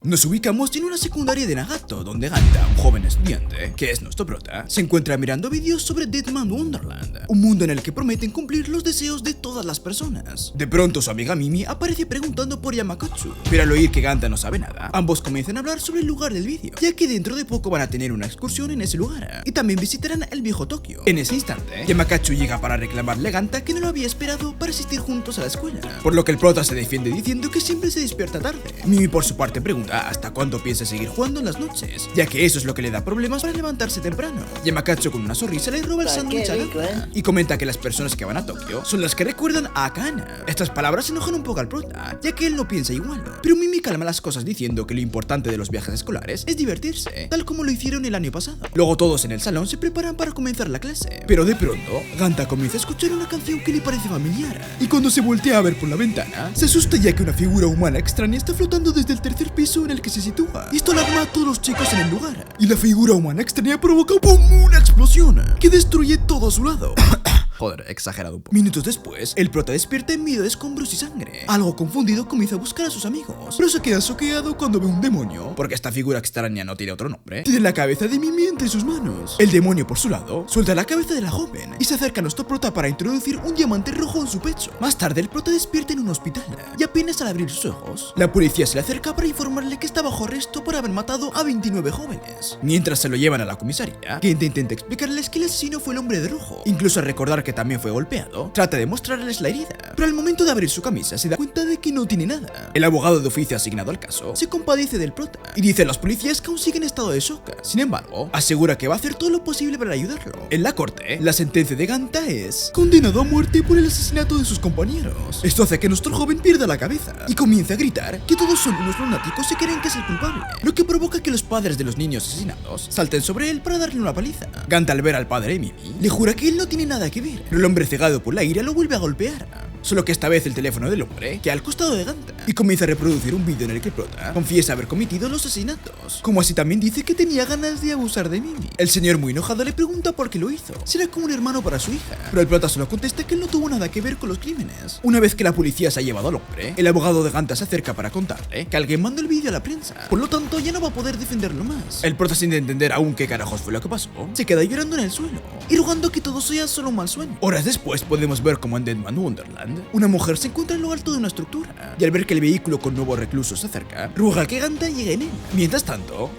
Nos ubicamos en una secundaria de Nagato, donde Ganta, un joven estudiante, que es nuestro prota, se encuentra mirando vídeos sobre Deadman Wonderland, un mundo en el que prometen cumplir los deseos de todas las personas. De pronto su amiga Mimi aparece preguntando por Yamakatsu, pero al oír que Ganta no sabe nada, ambos comienzan a hablar sobre el lugar del vídeo, ya que dentro de poco van a tener una excursión en ese lugar, y también visitarán el viejo Tokio. En ese instante, Yamakatsu llega para reclamarle a Ganta que no lo había esperado para asistir juntos a la escuela, por lo que el prota se defiende diciendo que siempre se despierta tarde. Mimi por su parte pregunta hasta cuándo piensa seguir jugando en las noches, ya que eso es lo que le da problemas para levantarse temprano. Yamakatsu con una sonrisa le roba el sándwich a Ganta y comenta que las personas que van a Tokio son las que recuerdan a Akana. Estas palabras enojan un poco al prota, ya que él no piensa igual, pero Mimi calma las cosas diciendo que lo importante de los viajes escolares es divertirse, tal como lo hicieron el año pasado. Luego todos en el salón se preparan para comenzar la clase, pero de pronto Ganta comienza a escuchar una canción que le parece familiar, y cuando se voltea a ver por la ventana, se asusta ya que una figura humana extraña está flotando desde el tercer piso en el que se sitúa, y esto alarma a todos los chicos en el lugar, y la figura humana extraña provoca ¡pum! Una explosión que destruye todo a su lado. Joder, exagerado un poco. Minutos después, el prota despierta en medio de escombros y sangre. Algo confundido comienza a buscar a sus amigos, pero se queda choqueado cuando ve un demonio, porque esta figura extraña no tiene otro nombre. Tiene la cabeza de Mimi entre sus manos. El demonio, por su lado, suelta la cabeza de la joven y se acerca a nuestro prota para introducir un diamante rojo en su pecho. Más tarde, el prota despierta en un hospital, y apenas al abrir sus ojos, la policía se le acerca para informarle que está bajo arresto por haber matado a 29 jóvenes. Mientras se lo llevan a la comisaría, Genta intenta explicarles que el asesino fue el hombre de rojo. Incluso al recordar que también fue golpeado, trata de mostrarles la herida, pero al momento de abrir su camisa se da cuenta de que no tiene nada. El abogado de oficio asignado al caso se compadece del prota y dice a los policías que aún sigue en estado de shock. Sin embargo, asegura que va a hacer todo lo posible para ayudarlo. En la corte, la sentencia de Ganta es condenado a muerte por el asesinato de sus compañeros. Esto hace que nuestro joven pierda la cabeza y comience a gritar que todos son unos lunáticos y creen que es el culpable, lo que provoca que los padres de los niños asesinados salten sobre él para darle una paliza. Ganta, al ver al padre de Mimi, le jura que él no tiene nada que ver, pero el hombre cegado por la ira lo vuelve a golpear. Solo que esta vez el teléfono del hombre queda al costado de Ganta y comienza a reproducir un vídeo en el que el prota confiesa haber cometido los asesinatos, como así también dice que tenía ganas de abusar de Mimi. El señor, muy enojado, le pregunta por qué lo hizo, si era como un hermano para su hija, pero el prota solo contesta que él no tuvo nada que ver con los crímenes. Una vez que la policía se ha llevado al hombre, el abogado de Ganta se acerca para contarle que alguien mandó el vídeo a la prensa, por lo tanto ya no va a poder defenderlo más. El prota, sin entender aún qué carajos fue lo que pasó, se queda llorando en el suelo y rogando que todo sea solo un mal sueño. Horas después podemos ver como en Deadman Wonderland una mujer se encuentra en lo alto de una estructura, y al ver que el vehículo con nuevos reclusos se acerca, ruega que Ganta llegue en él. Mientras tanto,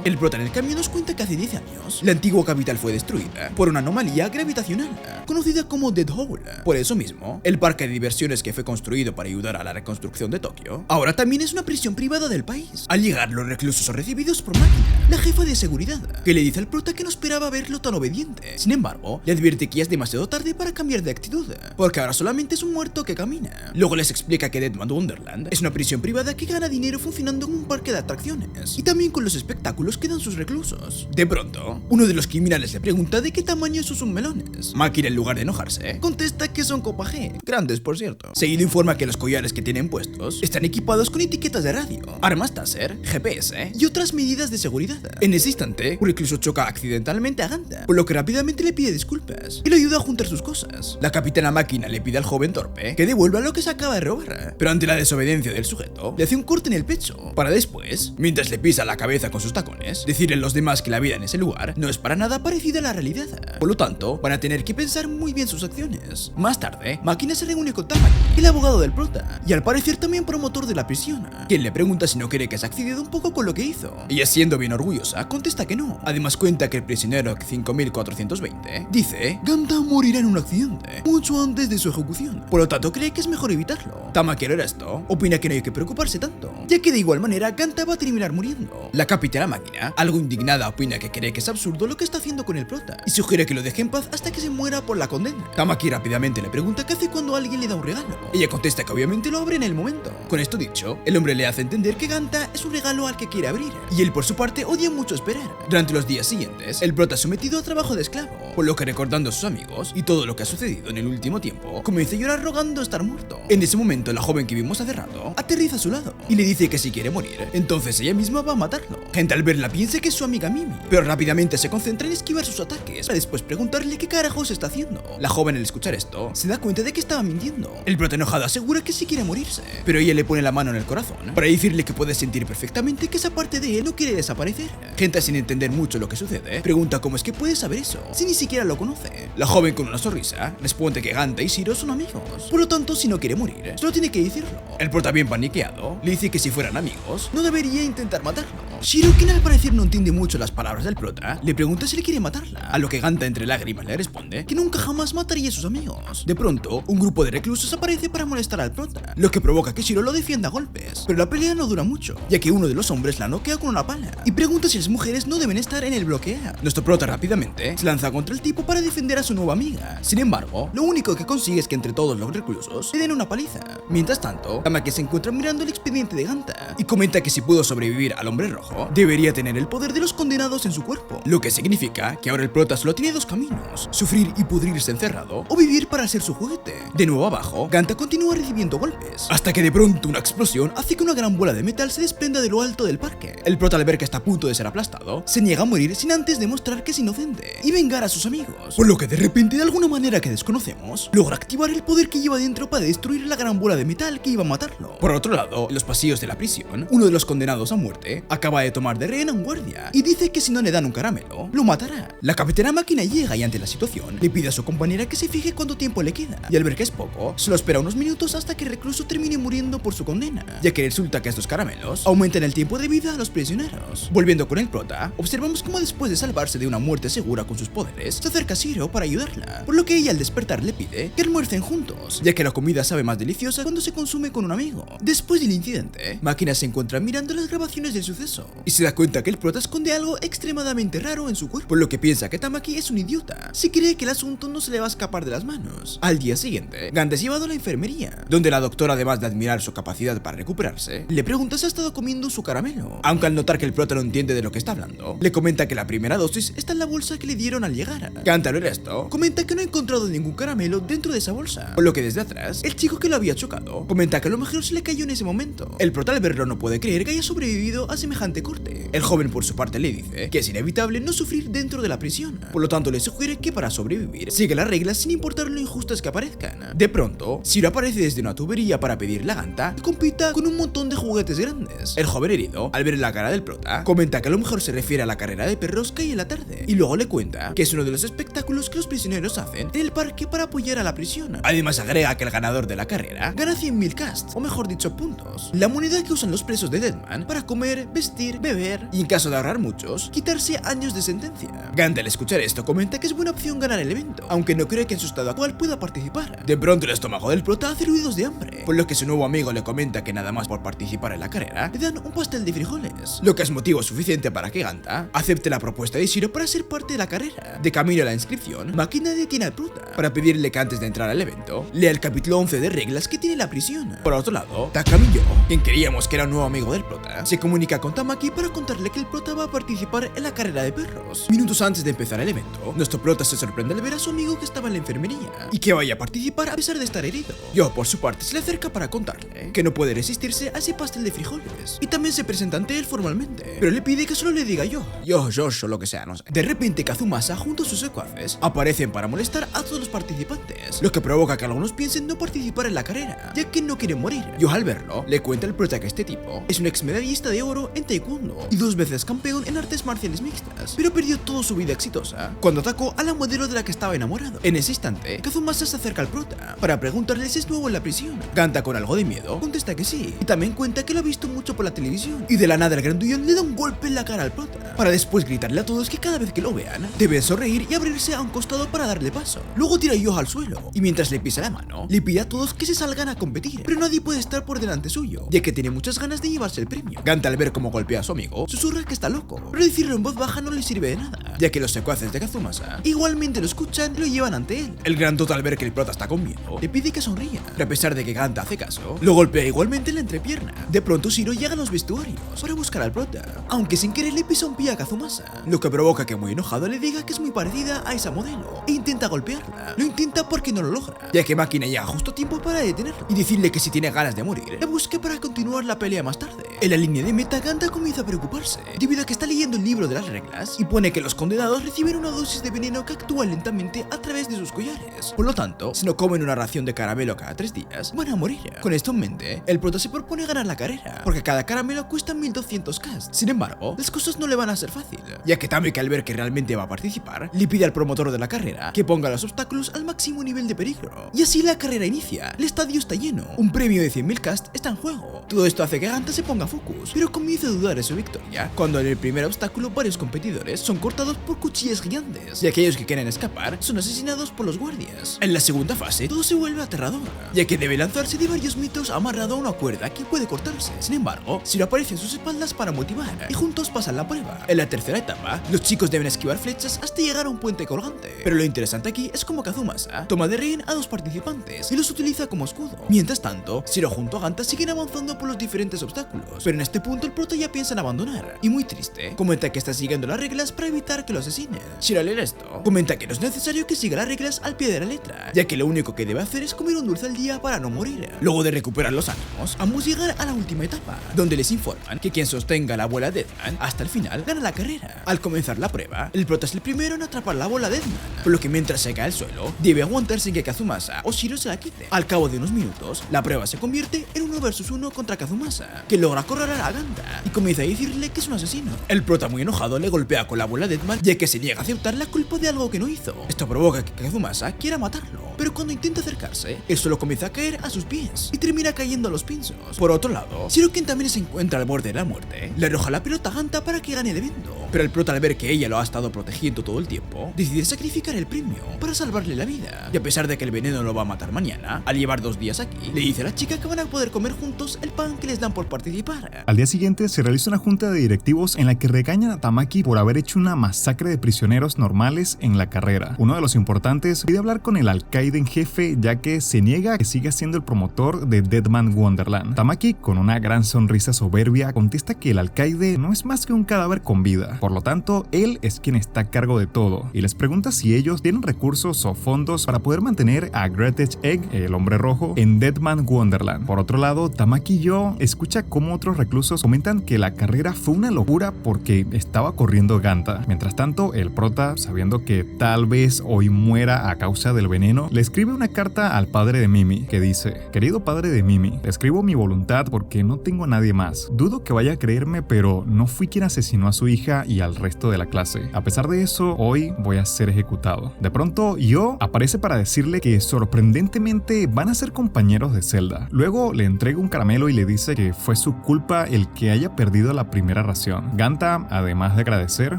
el prota en el camión nos cuenta que hace 10 años la antigua capital fue destruida por una anomalía gravitacional conocida como Dead Hole. Por eso mismo, el parque de diversiones que fue construido para ayudar a la reconstrucción de Tokio ahora también es una prisión privada del país. Al llegar, los reclusos son recibidos por Máquina, la jefa de seguridad, que le dice al prota que no esperaba verlo tan obediente. Sin embargo, le advierte que ya es demasiado tarde para cambiar de actitud, porque ahora solamente es un muerto que camina. Luego les explica que Deadman Wonderland es una prisión privada que gana dinero funcionando en un parque de atracciones y también con los espectáculos que dan sus reclusos. De pronto, uno de los criminales le pregunta de qué tamaño son sus melones. Máquina, en lugar de enojarse, contesta que son copa G, grandes por cierto. Seguido informa que los collares que tienen puestos están equipados con etiquetas de radio, armas taser, GPS y otras medidas de seguridad. En ese instante, un recluso choca accidentalmente a Ganta, por lo que rápidamente le pide disculpas y le ayuda a juntar sus cosas. La capitana Máquina le pide al joven torpe que devuelva lo que se acaba de robar, pero ante la desobediencia del sujeto, le hace un corte en el pecho, para después, mientras le pisa la cabeza con sus tacones, decirle a los demás que la vida en ese lugar no es para nada parecida a la realidad. Por lo tanto, van a tener que pensar muy bien sus acciones. Más tarde, Máquina se reúne con Tamaki, el abogado del prota, y al parecer también promotor de la prisión, quien le pregunta si no quiere que se accedido un poco con lo que hizo. Ella, siendo bien orgullosa, contesta que no. Además cuenta que el prisionero 5420 dice Ganta morirá en un accidente mucho antes de su ejecución, por lo tanto cree que es mejor evitarlo. Tamaki, al ver esto, opina que no hay que preocuparse tanto, ya que de igual manera Ganta va a terminar muriendo. La capitana Máquina, algo indignada, opina que cree que es absurdo lo que está haciendo con el prota y sugiere que lo deje en paz hasta que se muera por la condena. Tamaki rápidamente le pregunta qué hace cuando alguien le da un regalo. Ella contesta que obviamente lo abre en el momento. Con esto dicho, el hombre le hace entender que Ganta es un regalo al que quiere abrir, y él por su parte odia mucho esperar. Durante los días siguientes, el prota es sometido a trabajo de esclavo, por lo que, recordando a sus amigos y todo lo que ha sucedido en el último tiempo, comienza a llorar rogando estar muerto. En ese momento, la joven que vimos cosa de rato, aterriza a su lado y le dice que si quiere morir, entonces ella misma va a matarlo. Gente al verla piensa que es su amiga Mimi, pero rápidamente se concentra en esquivar sus ataques para después preguntarle qué carajos está haciendo. La joven, al escuchar esto, se da cuenta de que estaba mintiendo. El prota enojado asegura que sí quiere morirse, pero ella le pone la mano en el corazón para decirle que puede sentir perfectamente que esa parte de él no quiere desaparecer. Gente, sin entender mucho lo que sucede, pregunta cómo es que puede saber eso si ni siquiera lo conoce. La joven, con una sonrisa, responde que Ganta y Shiro son amigos, por lo tanto, si no quiere morir, solo tiene que decirlo. El prota, bien paniqueado, le dice que si fueran amigos, no debería intentar matarlo. Shiro, quien al parecer no entiende mucho las palabras del prota, le pregunta si le quiere matarla, a lo que Ganta, entre lágrimas, le responde que nunca jamás mataría a sus amigos. De pronto, un grupo de reclusos aparece para molestar al prota, lo que provoca que Shiro lo defienda a golpes, pero la pelea no dura mucho, ya que uno de los hombres la noquea con una pala y pregunta si las mujeres no deben estar en el bloqueo. Nuestro prota rápidamente se lanza contra el tipo para defender a su nueva amiga. Sin embargo, lo único que consigue es que entre todos los reclusos le den una paliza. Mientras tanto, Tamaki se encuentra mirando el expediente de Ganta y comenta que si pudo sobrevivir al hombre rojo, debería tener el poder de los condenados en su cuerpo, lo que significa que ahora el prota solo tiene dos caminos: sufrir y pudrirse encerrado o vivir para ser su juguete. De nuevo abajo, Ganta continúa recibiendo golpes, hasta que de pronto una explosión hace que una gran bola de metal se desprenda de lo alto del parque. El prota, al ver que está a punto de ser aplastado, se niega a morir sin antes demostrar que es inocente y vengar a sus amigos, por lo que de repente, de alguna manera que desconocemos, logra activar el poder que lleva dentro para destruir la gran bola de metal que iba a matarlo. Por otro lado, en los pasillos de la prisión, uno de los condenados a muerte acaba de tomar de rehén a un guardia y dice que si no le dan un caramelo, lo matará. La capitana Máquina llega y, ante la situación, le pide a su compañera que se fije cuánto tiempo le queda, y al ver que es poco, solo espera unos minutos hasta que el recluso termine muriendo por su condena, ya que resulta que estos caramelos aumentan el tiempo de vida a los prisioneros. Volviendo con el prota, observamos cómo después de salvarse de una muerte segura con sus poderes, se acerca a Shiro para ayudarla, por lo que ella, al despertar, le pide que almuercen juntos, ya que la comida sabe más deliciosa cuando se consume con un amigo. Después del incidente, Máquina se encuentra mirando las grabaciones del suceso y se da cuenta que el prota esconde algo extremadamente raro en su cuerpo, por lo que piensa que Tamaki es un idiota si cree que el asunto no se le va a escapar de las manos. Al día siguiente, Ganta es llevado a la enfermería, donde la doctora, además de admirar su capacidad para recuperarse, le pregunta si ha estado comiendo su caramelo, aunque al notar que el prota no entiende de lo que está hablando, le comenta que la primera dosis está en la bolsa que le dieron al llegar. Ganta, al ver esto, comenta que no ha encontrado ningún caramelo dentro de esa bolsa, por lo que desde atrás, el chico que lo había chocado comenta que a lo mejor se le cayó en ese momento. El prota, al verlo, no puede creer que haya sobrevivido a semejante corte. El joven, por su parte, le dice que es inevitable no sufrir dentro de la prisión, por lo tanto le sugiere que para sobrevivir siga las reglas sin importar lo injustas que aparezcan. De pronto, Shiro aparece desde una tubería para pedirle a Ganta que compita con un montón de juguetes grandes. El joven herido, al ver la cara del prota, comenta que a lo mejor se refiere a la carrera de perros que hay en la tarde, y luego le cuenta que es uno de los espectáculos que los prisioneros hacen en el parque para apoyar a la prisión. Además, agrega que el ganador de la carrera gana 100.000 casts, o mejor dicho, puntos, la moneda que usan los presos de Deadman para comer, vestir, beber y, en caso de ahorrar muchos, quitarse años de sentencia. Ganta, al escuchar esto, comenta que es buena opción ganar el evento, aunque no cree que en su estado actual pueda participar. De pronto, el estómago del prota hace ruidos de hambre, por lo que su nuevo amigo le comenta que nada más por participar en la carrera le dan un pastel de frijoles, lo que es motivo suficiente para que Ganta acepte la propuesta de Shiro para ser parte de la carrera. De camino a la inscripción, Máquina detiene al prota para pedirle que antes de entrar al evento lea el capítulo 11 de reglas que tiene la prisión. Por otro lado, Takamiyo, quien creíamos que era un nuevo amigo del prota, se comunica con Tamaki para contarle que el prota va a participar en la carrera de perros. Minutos antes de empezar el evento, nuestro prota se sorprende al ver a su amigo que estaba en la enfermería y que vaya a participar a pesar de estar herido. Yo, por su parte, se le acerca para contarle que no puede resistirse a ese pastel de frijoles y también se presenta ante él formalmente, pero le pide que solo le diga yo, o lo que sea, no sé. De repente, Kazumasa junto a sus secuaces aparecen para molestar a todos los participantes, lo que provoca que algunos piensen no participar en la carrera, ya que no quieren morir. Yo, al verlo, le cuenta al prota que este tipo es un ex medallista de oro en taekwondo y 2 veces campeón en artes marciales mixtas, pero perdió toda su vida exitosa cuando atacó a la modelo de la que estaba enamorado. En ese instante, Kazumasa se acerca al prota para preguntarle si es nuevo en la prisión. Ganta, con algo de miedo, contesta que sí, y también cuenta que lo ha visto mucho por la televisión, y de la nada el grandullón le da un golpe en la cara al prota, para después gritarle a todos que cada vez que lo vean, deben sonreír y abrirse a un costado para darle paso. Luego tira a Yoh al suelo, y mientras le pisa la mano, le pide a todos que se salgan a competir, pero nadie puede estar por delante suyo, ya que tiene muchas ganas de llevarse el premio. Ganta, al ver cómo golpea a su amigo, susurra que está loco, pero decirlo en voz baja no le sirve de nada, ya que los secuaces de Kazumasa igualmente lo escuchan y lo llevan ante él. El grandote, al ver que el prota está con miedo, le pide que sonría, pero a pesar de que Ganta hace caso, lo golpea igualmente en la entrepierna. De pronto Shiro llega a los vestuarios para buscar al prota, aunque sin querer le pisa un pie a Kazumasa, lo que provoca que muy enojado le diga que es muy parecida a esa modelo e intenta golpearla. Lo intenta porque no lo logra, ya que Máquina llega justo a tiempo para detenerlo y decirle que si tiene ganas de morir, la busque para continuar la pelea más tarde. En la línea de meta, Ganta comienza a preocuparse debido a que está leyendo el libro de las reglas y pone que los condenados reciben una dosis de veneno que actúa lentamente a través de sus collares. Por lo tanto, si no comen una ración de caramelo cada 3 días, van a morir. Con esto en mente, el prota se propone ganar la carrera, porque cada caramelo cuesta 1200 cast. Sin embargo, las cosas no le van a ser fácil, ya que Tameki, al ver que realmente va a participar, le pide al promotor de la carrera que ponga los obstáculos al máximo nivel de peligro. Y así la carrera inicia. El estadio está lleno, un premio de 100.000 cast está en juego. Todo esto hace que Ganta se ponga focus, pero comienza a dudar de su victoria cuando en el primer obstáculo varios competidores son cortados por cuchillas gigantes y aquellos que quieren escapar son asesinados por los guardias. En la segunda fase todo se vuelve aterrador, ya que debe lanzarse de varios mitos amarrado a una cuerda que puede cortarse. Sin embargo, Shiro aparece a sus espaldas para motivar y juntos pasan la prueba. En la tercera etapa, los chicos deben esquivar flechas hasta llegar a un puente colgante, pero lo interesante aquí es como Kazumasa toma de rehén a 2 participantes y los utiliza como escudo. Mientras tanto, Shiro junto a Ganta siguen avanzando por los diferentes obstáculos, pero en este punto el prota ya piensa en abandonar y muy triste comenta que está siguiendo las reglas para evitar que lo asesinen. Shiro, al leer esto, comenta que no es necesario que siga las reglas al pie de la letra, ya que lo único que debe hacer es comer un dulce al día para no morir. Luego de recuperar los ánimos, ambos llegan a la última etapa, donde les informan que quien sostenga la bola Deadman hasta el final gana la carrera. Al comenzar la prueba, el prota es el primero en atrapar la bola Deadman, por lo que mientras se cae al suelo, debe aguantar sin que Kazumasa o Shiro se la quite. Al cabo de unos minutos, la prueba se convierte en 1 vs 1 contra Kazumasa, que logra acorralar a Ganta y comienza a decirle que es un asesino. El prota, muy enojado, le golpea con la bola Deadman, ya que se niega a aceptar la culpa de algo que no hizo. Esto provoca que Kazumasa quiera matarlo, pero cuando intenta acercarse, él solo comienza a caer a sus pies y termina cayendo a los pinzos. Por otro lado, Shiro, quien también se encuentra al borde de la muerte, le arroja la pelota a Ganta para que gane el evento, pero el prota, al ver que ella lo ha estado protegiendo todo el tiempo, decide sacrificar el premio para salvarle la vida. Y a pesar de que el veneno lo va a matar mañana, al llevar 2 días aquí, le dice a la chica que van a poder comer juntos el pan que les dan por participar. Al día siguiente se realiza una junta de directivos en la que regañan a Tamaki por haber hecho una masacre de prisioneros normales en la carrera. Uno de los importantes pide hablar con el alcaide en jefe, ya que se niega a que siga siendo el promotor de Deadman Wonderland. Tamaki, con una gran sonrisa soberbia, contesta que el alcaide no es más que un cadáver con vida, por lo tanto él es quien está a cargo de todo, y les pregunta si ellos tienen recursos o fondos para poder mantener a Greatest Egg, el hombre rojo, en Deadman Wonderland. Por otro lado, Tamaki Yo escucha cómo otros reclusos comentan que la carrera fue una locura porque estaba corriendo Ganta. Mientras tanto, el prota, sabiendo que tal vez hoy muera a causa del veneno, le escribe una carta al padre de Mimi que dice: querido padre de Mimi, te escribo mi voluntad porque no tengo a nadie más. Dudo que vaya a creerme, pero no fui quien asesinó a su hija y al resto de la clase. A pesar de eso, hoy voy a ser ejecutado. De pronto, Yo aparece para decirle que sorprendentemente van a ser compañeros de celda. Luego le entrega un caramelo y le dice que fue su culpa el que haya perdido la primera ración. Ganta, además de agradecer,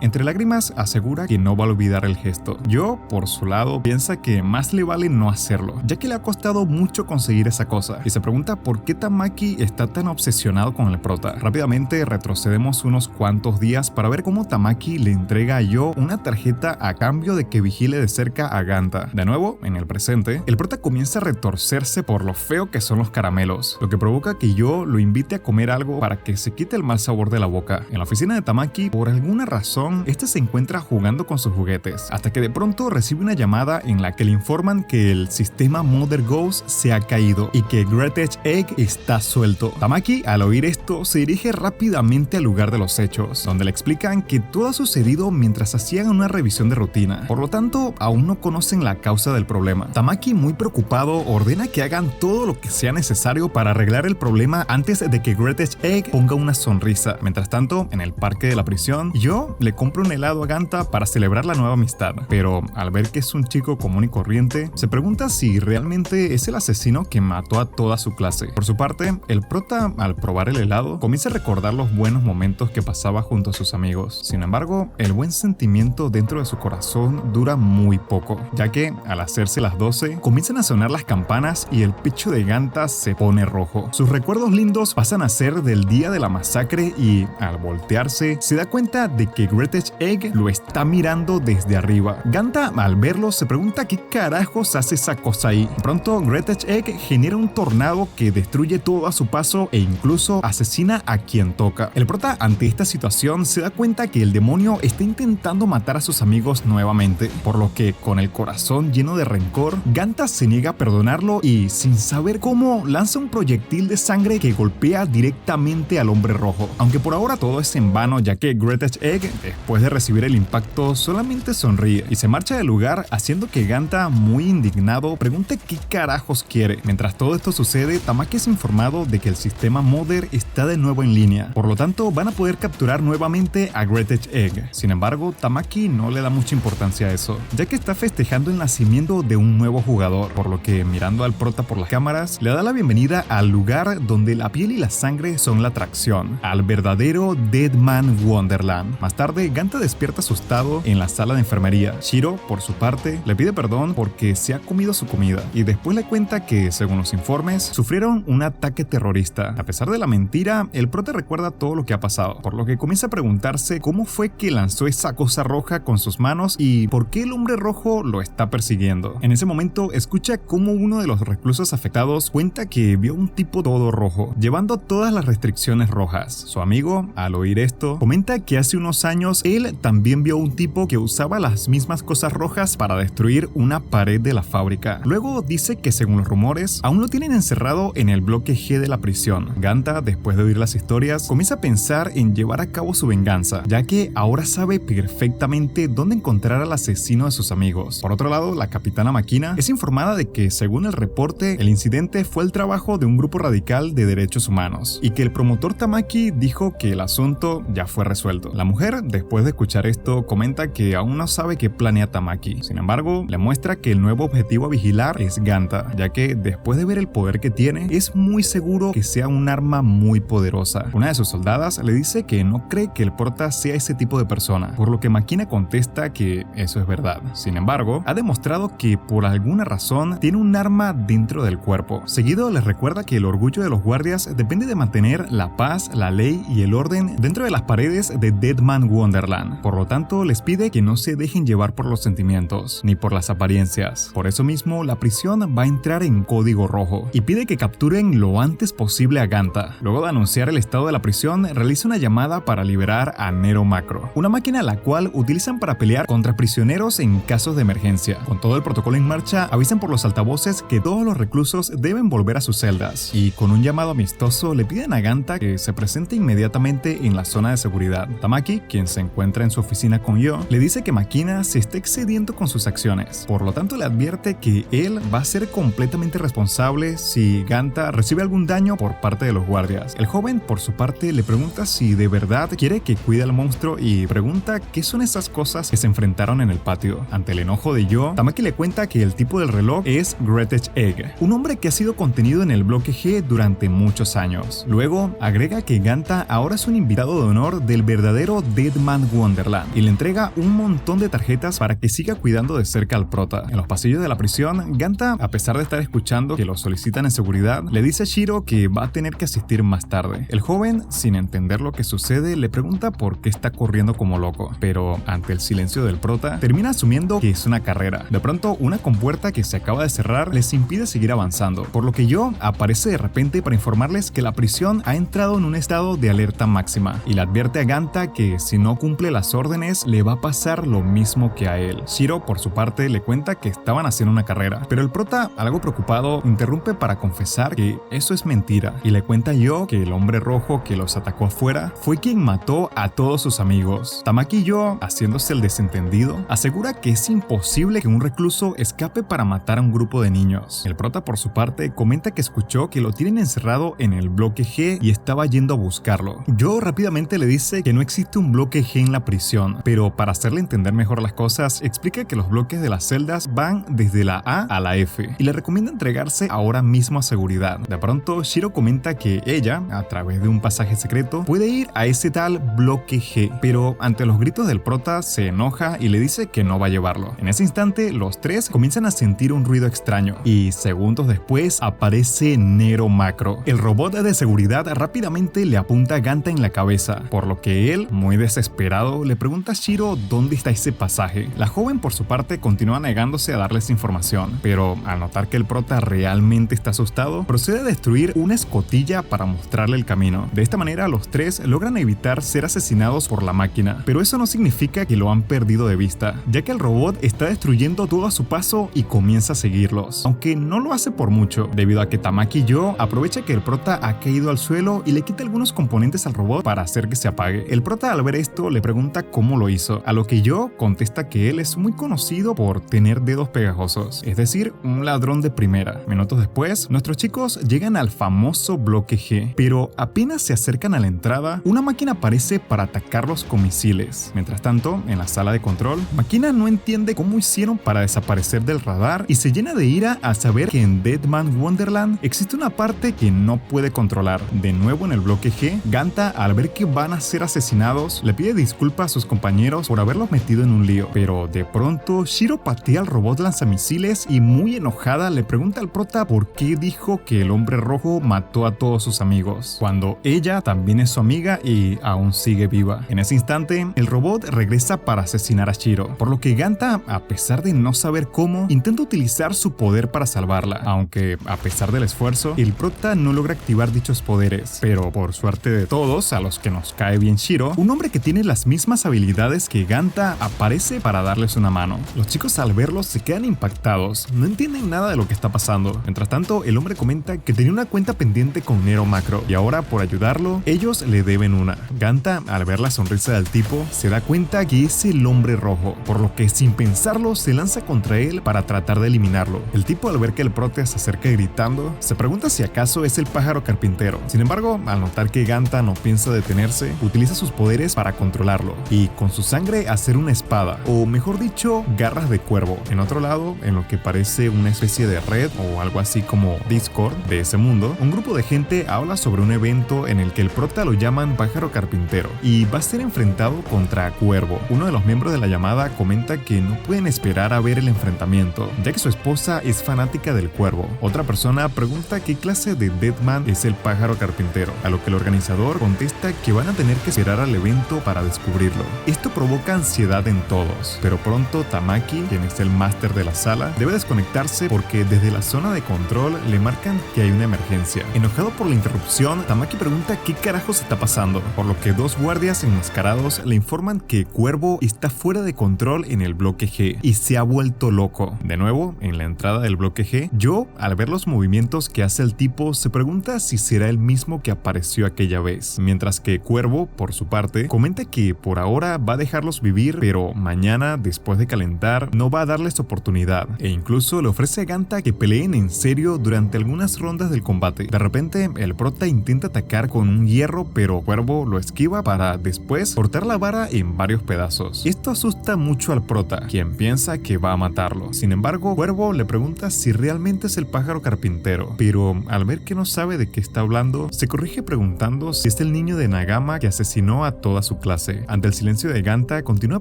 entre lágrimas asegura que no va a olvidar el gesto. Yo, por su lado, piensa que más le vale no hacerlo, ya que le ha costado mucho conseguir esa cosa, y se pregunta por qué Tamaki está tan obsesionado con el prota. Rápidamente retrocedemos unos cuantos días para ver cómo Tamaki le entrega a Yo una tarjeta a cambio de que vigile de cerca a Ganta. De nuevo, en el presente, el prota comienza a retorcerse por lo feo que son los caramelos, lo que provoca que Yo lo invite a comer algo para que se quite el mal sabor de la boca. En la oficina de Tamaki, por alguna razón, este se encuentra jugando con sus juguetes, hasta que de pronto recibe una llamada en la que le informan que el sistema Mother Ghost se ha caído y que Greatest Egg está suelto. Tamaki, al oír esto, se dirige rápidamente al lugar de los hechos, donde le explican que todo ha sucedido mientras hacían una revisión de rutina, por lo tanto, aún no conocen la causa del problema. Tamaki, muy preocupado, ordena que hagan todo lo que sea necesario para arreglar el problema antes de que Greatest Egg ponga una sonrisa. Mientras tanto, en el parque de la prisión, Yo le compra un helado a Ganta para celebrar la nueva amistad, pero al ver que es un chico común y corriente, se pregunta si realmente es el asesino que mató a toda su clase. Por su parte, el prota, al probar el helado, lado, comienza a recordar los buenos momentos que pasaba junto a sus amigos. Sin embargo, el buen sentimiento dentro de su corazón dura muy poco, ya que al hacerse las 12, comienzan a sonar las campanas y el pecho de Ganta se pone rojo. Sus recuerdos lindos pasan a ser del día de la masacre y, al voltearse, se da cuenta de que Greatest Egg lo está mirando desde arriba. Ganta, al verlo, se pregunta qué carajos hace esa cosa ahí. Pronto, Greatest Egg genera un tornado que destruye todo a su paso e incluso asesina a quien toca. El prota, ante esta situación, se da cuenta que el demonio está intentando matar a sus amigos nuevamente, por lo que, con el corazón lleno de rencor, Ganta se niega a perdonarlo y, sin saber cómo, lanza un proyectil de sangre que golpea directamente al hombre rojo. Aunque por ahora todo es en vano, ya que Greatest Egg, después de recibir el impacto, solamente sonríe y se marcha del lugar, haciendo que Ganta, muy indignado, pregunte qué carajos quiere. Mientras todo esto sucede, Tamaki es informado de que el sistema Mother está de nuevo en línea, por lo tanto van a poder capturar nuevamente a Greatest Egg. Sin embargo, Tamaki no le da mucha importancia a eso, ya que está festejando el nacimiento de un nuevo jugador, por lo que, mirando al prota por las cámaras, le da la bienvenida al lugar donde la piel y la sangre son la atracción, al verdadero Dead Man Wonderland. Más tarde, Ganta despierta asustado en la sala de enfermería. Shiro, por su parte, le pide perdón porque se ha comido su comida y después le cuenta que, según los informes, sufrieron un ataque terrorista. A pesar de la mentira, el prota recuerda todo lo que ha pasado, por lo que comienza a preguntarse cómo fue que lanzó esa cosa roja con sus manos y por qué el hombre rojo lo está persiguiendo. En ese momento, escucha cómo uno de los reclusos afectados cuenta que vio un tipo todo rojo, llevando todas las restricciones rojas. Su amigo, al oír esto, comenta que hace unos años él también vio un tipo que usaba las mismas cosas rojas para destruir una pared de la fábrica. Luego dice que, según los rumores, aún lo tienen encerrado en el bloque G de la prisión. Ganta, después de oír las historias, comienza a pensar en llevar a cabo su venganza, ya que ahora sabe perfectamente dónde encontrar al asesino de sus amigos. Por otro lado, la capitana Makina es informada de que, según el reporte, el incidente fue el trabajo de un grupo radical de derechos humanos y que el promotor Tamaki dijo que el asunto ya fue resuelto. La mujer, después de escuchar esto, comenta que aún no sabe qué planea Tamaki. Sin embargo, le muestra que el nuevo objetivo a vigilar es Ganta, ya que, después de ver el poder que tiene, es muy seguro que sea un arma muy poderosa. Una de sus soldadas le dice que no cree que el prota sea ese tipo de persona, por lo que Makina contesta que eso es verdad. Sin embargo, ha demostrado que por alguna razón tiene un arma dentro del cuerpo. Seguido les recuerda que el orgullo de los guardias depende de mantener la paz, la ley y el orden dentro de las paredes de Dead Man Wonderland. Por lo tanto, les pide que no se dejen llevar por los sentimientos, ni por las apariencias. Por eso mismo, la prisión va a entrar en código rojo y pide que capturen lo antes posible a Ganta. Luego de anunciar el estado de la prisión, realiza una llamada para liberar a Nero Macro, una máquina la cual utilizan para pelear contra prisioneros en casos de emergencia. Con todo el protocolo en marcha, avisan por los altavoces que todos los reclusos deben volver a sus celdas y, con un llamado amistoso, le piden a Ganta que se presente inmediatamente en la zona de seguridad. Tamaki, quien se encuentra en su oficina con Yo, le dice que Makina se está excediendo con sus acciones, por lo tanto le advierte que él va a ser completamente responsable si Ganta recibe algún daño por parte de los guardias. El joven, por su parte, le pregunta si de verdad quiere que cuide al monstruo y pregunta qué son esas cosas que se enfrentaron en el patio. Ante el enojo de Yo, Tamaki le cuenta que el tipo del reloj es Greatest Egg, un hombre que ha sido contenido en el bloque G durante muchos años. Luego, agrega que Ganta ahora es un invitado de honor del verdadero Dead Man Wonderland y le entrega un montón de tarjetas para que siga cuidando de cerca al prota. En los pasillos de la prisión, Ganta, a pesar de estar escuchando que lo solicitan en seguridad, le dice a Shiro que va a tener que asistir más tarde. El joven, sin entender lo que sucede, le pregunta por qué está corriendo como loco, pero ante el silencio del prota, termina asumiendo que es una carrera. De pronto, una compuerta que se acaba de cerrar les impide seguir avanzando, por lo que Yo aparece de repente para informarles que la prisión ha entrado en un estado de alerta máxima y le advierte a Ganta que si no cumple las órdenes le va a pasar lo mismo que a él. Shiro, por su parte, le cuenta que estaban haciendo una carrera, pero el prota, algo preocupado, interrumpe para confesar que eso es mentira y le cuenta a Yo que el hombre rojo que los atacó afuera fue quien mató a todos sus amigos. Tamaki y Yo, haciéndose el desentendido, asegura que es imposible que un recluso escape para matar a un grupo de niños. El prota, por su parte, comenta que escuchó que lo tienen encerrado en el bloque G y estaba yendo a buscarlo. Yo rápidamente le dice que no existe un bloque G en la prisión, pero para hacerle entender mejor las cosas, explica que los bloques de las celdas van desde la A a la F y le recomienda entregarse ahora mismo a seguridad. De pronto, Shiro comenta que ella, a través de un pasaje secreto, puede ir a ese tal bloque G, pero ante los gritos del prota se enoja y le dice que no va a llevarlo. En ese instante, los tres comienzan a sentir un ruido extraño y segundos después aparece Nero Macro. El robot de seguridad rápidamente le apunta a Ganta en la cabeza, por lo que él, muy desesperado, le pregunta a Shiro dónde está ese pasaje. La joven por su parte continúa negándose a darles información, pero al notar que el prota realmente está asustado, procede a destruir una escotilla para mostrarle el camino. De esta manera los tres logran evitar ser asesinados por la máquina, pero eso no significa que lo han perdido de vista, ya que el robot está destruyendo todo a su paso y comienza a seguirlos, aunque no lo hace por mucho, debido a que Tamaki Yo aprovecha que el prota ha caído al suelo y le quita algunos componentes al robot para hacer que se apague. El prota al ver esto le pregunta cómo lo hizo, a lo que Yo contesta que él es muy conocido por tener dedos pegajosos, es decir, un ladrón de primera. Minutos después, nuestros chicos llegan al famoso bloque G, pero apenas se acercan a la entrada, una máquina aparece para atacarlos con misiles. Mientras tanto, en la sala de control, Makina no entiende cómo hicieron para desaparecer del radar y se llena de ira al saber que en Deadman Wonderland existe una parte que no puede controlar. De nuevo en el bloque G, Ganta, al ver que van a ser asesinados, le pide disculpas a sus compañeros por haberlos metido en un lío, pero de pronto Shiro patea al robot lanzamisiles y muy enojada le pregunta al prota por qué dijo que el hombre rojo mató a todos sus amigos, cuando ella también es su amiga y aún sigue viva. En ese instante, el robot regresa para asesinar a Shiro, por lo que Ganta, a pesar de no saber cómo, intenta utilizar su poder para salvarla, aunque a pesar del esfuerzo, el prota no logra activar dichos poderes. Pero por suerte de todos, a los que nos cae bien Shiro, un hombre que tiene las mismas habilidades que Ganta aparece para darles una mano. Los chicos al verlos se quedan impactados, no entienden nada de lo que está pasando. Mientras tanto, el hombre comenta que tenía una cuenta pendiente con Nero Macro y ahora por ayudarlo, ellos le deben una. Ganta, al ver la sonrisa del tipo, se da cuenta que es el hombre rojo, por lo que sin pensarlo se lanza contra él para tratar de eliminarlo. El tipo, al ver que el prota se acerca gritando, se pregunta si acaso es el pájaro carpintero. Sin embargo, al notar que Ganta no piensa detenerse, utiliza sus poderes para controlarlo y con su sangre hacer una espada, o mejor dicho, garras de cuervo. En otro lado, en lo que parece una especie de red o algo así como Discord de ese mundo, un grupo de gente habla sobre un evento en el que el prota lo llaman pájaro carpintero y va a ser enfrentado contra Cuervo. Uno de los miembros de la llamada comenta que no pueden esperar a ver el enfrentamiento, ya que su esposa es fanática del cuervo. Otra persona pregunta qué clase de Deadman es el pájaro carpintero, a lo que el organizador contesta que van a tener que esperar al evento para descubrirlo. Esto provoca ansiedad en todos, pero pronto Tamaki, quien es el máster de la sala, debe desconectarse porque desde la zona de control le marcan que hay una emergencia. Enojado por la interrupción, Tamaki pregunta qué carajos está pasando, por lo que dos guardias enmascarados le informan que Cuervo está fuera de control en el bloque G y se ha vuelto loco. De nuevo, en la entrada del bloque G, Yo, al ver los movimientos que hace el tipo, se pregunta si será el mismo que apareció aquella vez, mientras que Cuervo, por su parte, comenta que por ahora va a dejarlos vivir, pero mañana, después de calentar, no va a darles oportunidad, e incluso le ofrece a Ganta que peleen en serio durante algunas rondas del combate. De repente, el prota intenta atacar con un hierro, pero Cuervo lo esquiva para después cortar la vara en varios pedazos. Esto asusta mucho al prota, quien piensa que va a matarlo. Sin embargo, Cuervo le pregunta si realmente es el pájaro carpintero, pero al ver que no sabe de qué está hablando, se corrige preguntando si es el niño de Nagama que asesinó a toda su clase. Ante el silencio de Ganta, continúa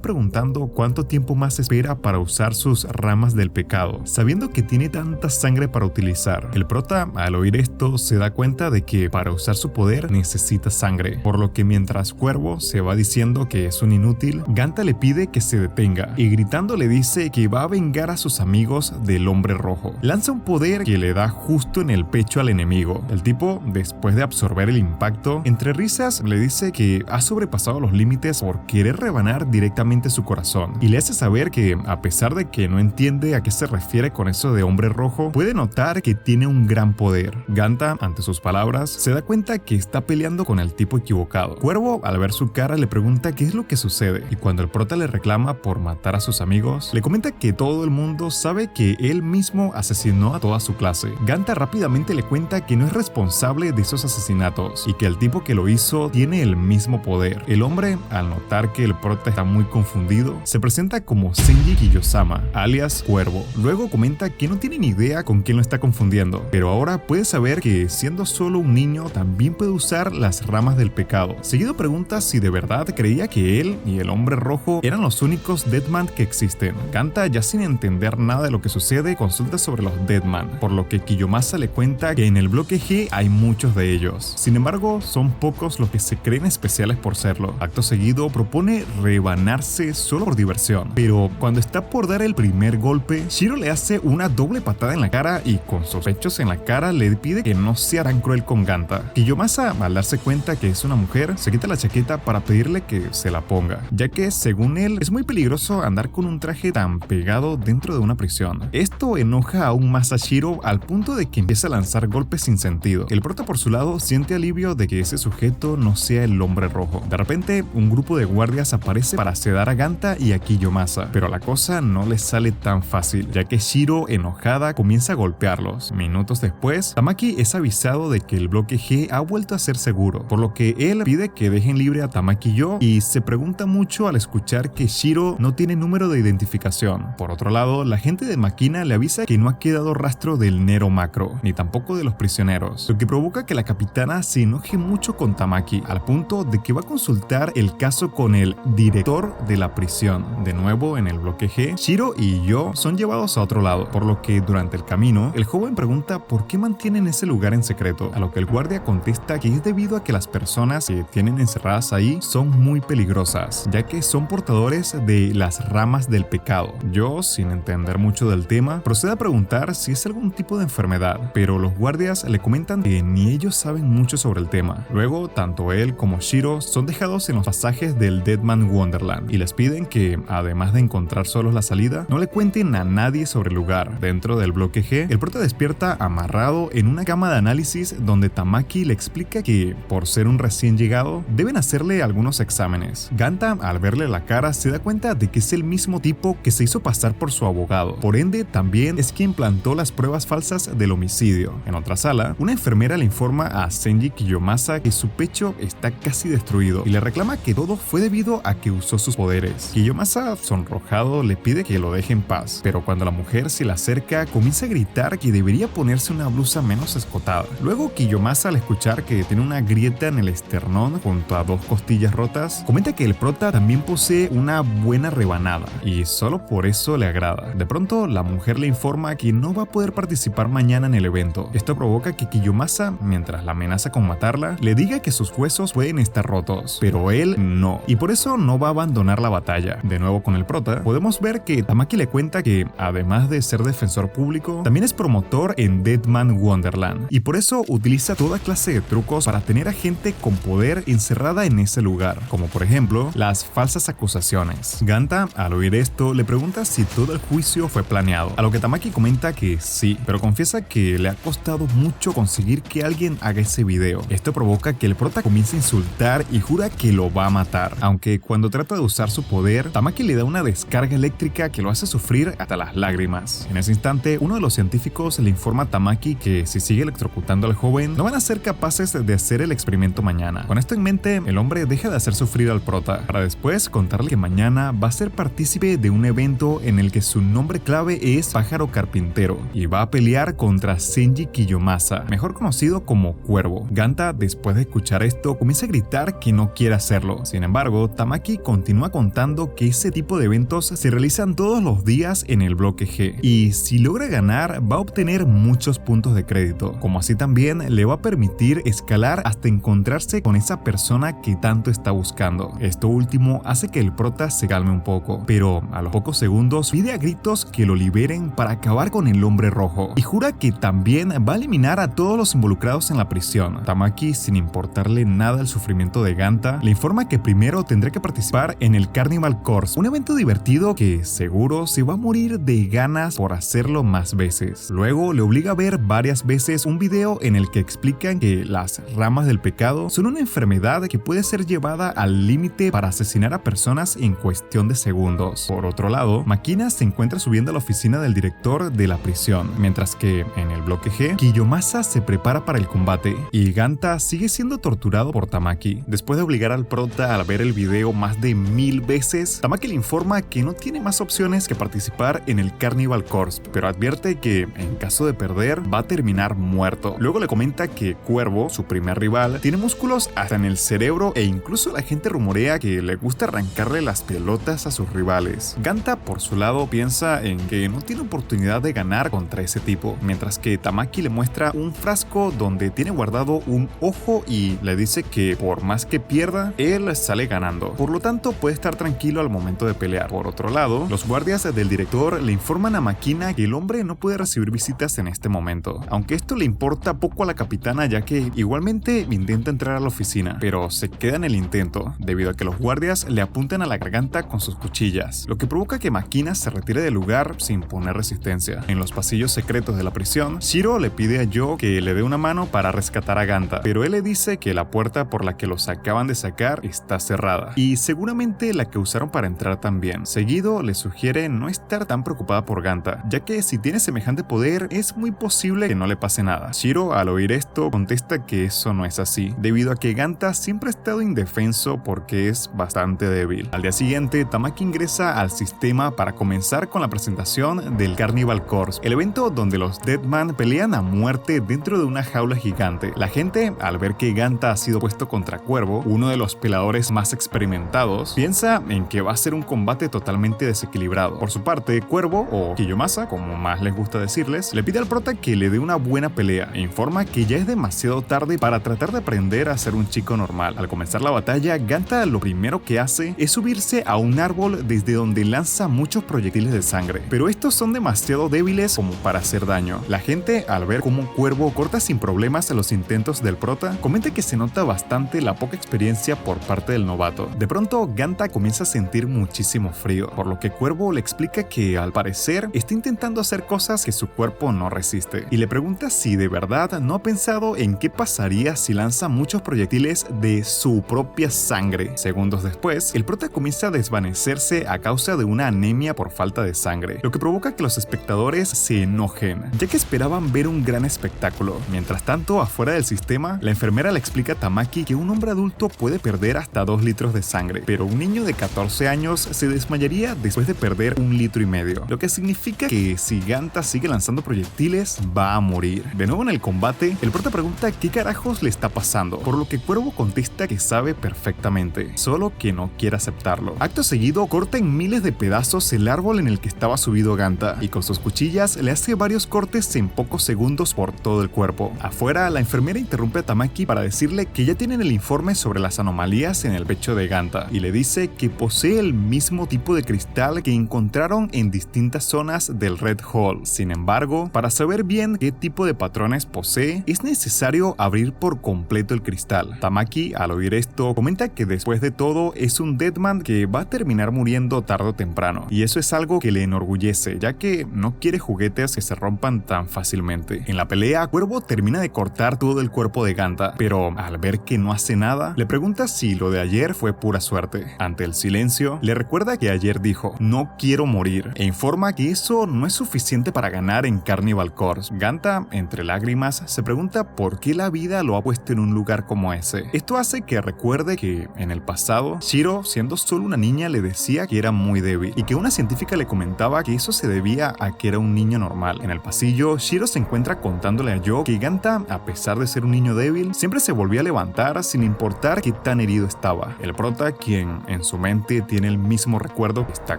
preguntando cuánto tiempo más espera para usar sus ramas del pecado, sabiendo que tiene tanta sangre para utilizar. El prota, al oír esto, se da cuenta de que para usar su poder necesita sangre, por lo que mientras Cuervo se va diciendo que es un inútil, Ganta le pide que se detenga y gritando le dice que va a vengar a sus amigos del hombre rojo. Lanza un poder que le da justo en el pecho al enemigo. El tipo, después de absorber el impacto, entre risas le dice que ha sobrepasado los límites por querer rebanar directamente su corazón y le hace saber que, a pesar de que no entiende a qué se refiere con eso de hombre rojo, puede notar que tiene un gran poder. Ganta, ante sus palabras, se da cuenta que está peleando con el tipo equivocado. Cuervo, al ver su cara, le pregunta qué es lo que sucede y cuando el prota le reclama por matar a sus amigos, le comenta que todo el mundo sabe que él mismo asesinó a toda su clase. Ganta rápidamente le cuenta que no es responsable de esos asesinatos y que el tipo que lo hizo tiene el mismo poder. El hombre, al notar que el prota está muy confundido, se presenta como Senji Kiyosama, alias Cuervo. Luego comenta que no tiene ni idea con quién lo está confundiendo, pero ahora puede saber que siendo solo un niño niño también puede usar las ramas del pecado. Seguido pregunta si de verdad creía que él y el hombre rojo eran los únicos Deadman que existen. Ganta, ya sin entender nada de lo que sucede, consulta sobre los Deadman, por lo que Kiyomasa le cuenta que en el bloque G hay muchos de ellos. Sin embargo, son pocos los que se creen especiales por serlo. Acto seguido propone rebanarse solo por diversión, pero cuando está por dar el primer golpe, Shiro le hace una doble patada en la cara y con sus pechos en la cara le pide que no sea tan cruel con Ganta. Kiyomasa, al darse cuenta que es una mujer, se quita la chaqueta para pedirle que se la ponga, ya que según él es muy peligroso andar con un traje tan pegado dentro de una prisión. Esto enoja aún más a Shiro al punto de que empieza a lanzar golpes sin sentido. El prota por su lado siente alivio de que ese sujeto no sea el hombre rojo. De repente un grupo de guardias aparece para sedar a Ganta y a Kiyomasa, pero la cosa no les sale tan fácil, ya que Shiro, enojada, comienza a golpearlos. Minutos después, Tamaki es avisado de que el bloque G ha vuelto a ser seguro, por lo que él pide que dejen libre a Tamaki y yo, y se pregunta mucho al escuchar que Shiro no tiene número de identificación. Por otro lado, la gente de Makina le avisa que no ha quedado rastro del Nero Macro, ni tampoco de los prisioneros, lo que provoca que la capitana se enoje mucho con Tamaki, al punto de que va a consultar el caso con el director de la prisión. De nuevo, en el bloque G, Shiro y yo son llevados a otro lado, por lo que durante el camino, el joven pregunta por qué mantienen ese lugar en secreto, a lo que el guardia contesta que es debido a que las personas que tienen encerradas ahí son muy peligrosas, ya que son portadores de las ramas del pecado. Yo, sin entender mucho del tema, procedo a preguntar si es algún tipo de enfermedad, pero los guardias le comentan que ni ellos saben mucho sobre el tema. Luego, tanto él como Shiro son dejados en los pasajes del Deadman Wonderland y les piden que, además de encontrar solos la salida, no le cuenten a nadie sobre el lugar. Dentro del bloque G, el prota despierta amarrado en una cama de análisis donde Tamaki le explica que, por ser un recién llegado, deben hacerle algunos exámenes. Ganta, al verle la cara, se da cuenta de que es el mismo tipo que se hizo pasar por su abogado. Por ende, también es quien plantó las pruebas falsas del homicidio. En otra sala, una enfermera le informa a Senji Kiyomasa que su pecho está casi destruido y le reclama que todo fue debido a que usó sus poderes. Kiyomasa, sonrojado, le pide que lo deje en paz, pero cuando la mujer se le acerca, comienza a gritar que debería ponerse una blusa menos escotada. Luego, Kiyomasa, al escuchar que tiene una grieta en el esternón junto a dos costillas rotas, comenta que el prota también posee una buena rebanada y solo por eso le agrada. De pronto, la mujer le informa que no va a poder participar mañana en el evento. Esto provoca que Kiyomasa, mientras la amenaza con matarla, le diga que sus huesos pueden estar rotos, pero él no, y por eso no va a abandonar la batalla. De nuevo con el prota, podemos ver que Tamaki le cuenta que, además de ser defensor público, también es promotor en Deadman Wonderland, y por eso utiliza toda clase de trucos para tener a gente con poder encerrada en ese lugar, como por ejemplo, las falsas acusaciones. Ganta, al oír esto, le pregunta si todo el juicio fue planeado, a lo que Tamaki comenta que sí, pero confiesa que le ha costado mucho conseguir que alguien haga ese video. Esto provoca que el prota comience a insultar y jura que lo va a matar, aunque cuando trata de usar su poder, Tamaki le da una descarga eléctrica que lo hace sufrir hasta las lágrimas. En ese instante, uno de los científicos le informa a Tamaki que si sigue electrocutando al joven, no van a ser capaces de hacer el experimento mañana. Con esto en mente, el hombre deja de hacer sufrir al prota, para después contarle que mañana va a ser partícipe de un evento en el que su nombre clave es Pájaro Carpintero, y va a pelear contra Senji Kiyomasa, mejor conocido como Cuervo. Ganta, después de escuchar esto, comienza a gritar que no quiere hacerlo. Sin embargo, Tamaki continúa contando que ese tipo de eventos se realizan todos los días en el bloque G, y si logra ganar, va a obtener muchos puntos de crédito, como así también le va a permitir escalar hasta encontrarse con esa persona que tanto está buscando. Esto último hace que el prota se calme un poco, pero a los pocos segundos pide a gritos que lo liberen para acabar con el hombre rojo, y jura que también va a eliminar a todos los involucrados en la prisión. Tamaki, sin importarle nada el sufrimiento de Ganta, le informa que primero tendrá que participar en el Carnival Course, un evento divertido que seguro se va a morir de ganas por hacerlo más veces. Luego le obliga a ver varias veces un video en el que explican que las ramas del pecado son una enfermedad que puede ser llevada al límite para asesinar a personas en cuestión de segundos. Por otro lado, Makina se encuentra subiendo a la oficina del director de la prisión, mientras que en el bloque G, Kiyomasa se prepara para el combate y Ganta sigue siendo torturado por Tamaki. Después de obligar al prota a ver el video más de 1000 veces, Tamaki le informa que no tiene más opciones que participar en el Carnival Course, pero advierte que en caso de perder va a terminar muerto. Luego le comenta que Cuervo, su primer rival, tiene músculos hasta en el cerebro e incluso la gente rumorea que le gusta arrancarle las pelotas a sus rivales. Ganta, por su lado, piensa en que no tiene oportunidad de ganar contra ese tipo, mientras que Tamaki le muestra un frasco donde tiene guardado un ojo y le dice que por más que pierda, él sale ganando. Por lo tanto, puede estar tranquilo al momento de pelear. Por otro lado, los guardias del director le informan a Makina que el hombre no puede recibir visitas en este momento, aunque esto le importa poco a la capitana, ya que igualmente intenta entrar a la oficina, pero se queda en el intento debido a que los guardias le apuntan a la garganta con sus cuchillas, lo que provoca que Makina se retire del lugar sin poner resistencia. En los pasillos secretos de la prisión, Shiro le pide a Joe que le dé una mano para rescatar a Ganta, pero él le dice que la puerta por la que los acaban de sacar está cerrada, y seguramente la que usaron para entrar también. Seguido le sugiere no estar tan preocupada por Ganta, ya que si tiene semejante poder es muy posible que no le pase nada. Shiro, al oír esto, contesta que eso no es así, debido a que Ganta siempre ha estado indefenso porque es bastante débil. Al día siguiente, Tamaki ingresa al sistema para comenzar con la presentación del Carnival Corps, el evento donde los Deadman pelean a muerte dentro de una jaula gigante. La gente, al ver que Ganta ha sido puesto contra Cuervo, uno de los peleadores más experimentados, piensa en que va a ser un combate totalmente desequilibrado. Por su parte, Cuervo, o Kiyomasa, como más les gusta decirles, le pide al prota que le dé una buena pelea e informa que ya es demasiado tarde para tratar de aprender a ser un chico normal. Al comenzar la batalla, Ganta lo primero que hace es subirse a un árbol desde donde lanza muchos proyectiles de sangre, pero estos son demasiado débiles como para hacer daño. La gente, al ver cómo Cuervo corta sin problemas los intentos del prota, comenta que se nota bastante la poca experiencia por parte del novato. De pronto, Ganta comienza a sentir muchísimo frío, por lo que Cuervo le explica que al parecer está intentando hacer cosas que su cuerpo no resiste, y le pregunta si de verdad no ha pensado en qué pasaría si lanza muchos proyectiles de su propia sangre. Segundos después, el prota comienza a desvanecerse a causa de una anemia por falta de sangre, lo que provoca que los espectadores se enojen, ya que esperaban ver un gran espectáculo. Mientras tanto, afuera del sistema, la enfermera le explica a Tamaki que un hombre adulto puede perder hasta 2 litros de sangre, pero un niño de 14 años se desmayaría después de perder 1,5 litros, lo que significa que si Ganta sigue lanzando proyectiles, va a morir. De nuevo en el combate, el prota pregunta qué carajos le está pasando, por lo que Cuervo contesta que sabe perfectamente, solo que no quiere aceptarlo. Acto seguido, corta en miles de pedazos el árbol en el que estaba subido Ganta, y con sus cuchillas le hace varios cortes en pocos segundos por todo el cuerpo. Afuera, la enfermera interrumpe a Tamaki para decirle que ya tienen el informe sobre las anomalías en el pecho de Ganta, y le dice que posee el mismo tipo de cristal que encontraron en distintas zonas del Red Hall. Sin embargo, para saber bien qué tipo de patrones posee, es necesario abrir por completo el cristal. Tamaki, al oír esto, comenta que después de todo es un Deadman que va a terminar muriendo tarde o temprano, y eso es algo que le enorgullece, ya que no quiere juguetes que se rompan tan fácilmente. En la pelea, Cuervo termina de cortar todo el cuerpo de Ganta, pero al ver que no hace nada, le pregunta si lo de ayer fue pura suerte. Ante el silencio, le recuerda que ayer dijo, no quiero morir, e informa que eso no es suficiente para ganar en Carnival Corps. Ganta, entre lágrimas, se pregunta por qué la vida lo ha puesto en un lugar como ese. Esto hace que recuerde que, en el pasado, Shiro, siendo solo una niña, le decía que era muy débil, y que una científica le comentaba que eso se debía a que era un niño normal. En el pasillo, Shiro se encuentra contándole a Joe que Ganta, a pesar de ser un niño débil, siempre se volvía a levantar sin importar qué tan herido estaba. El prota, quien en su mente tiene el mismo recuerdo que está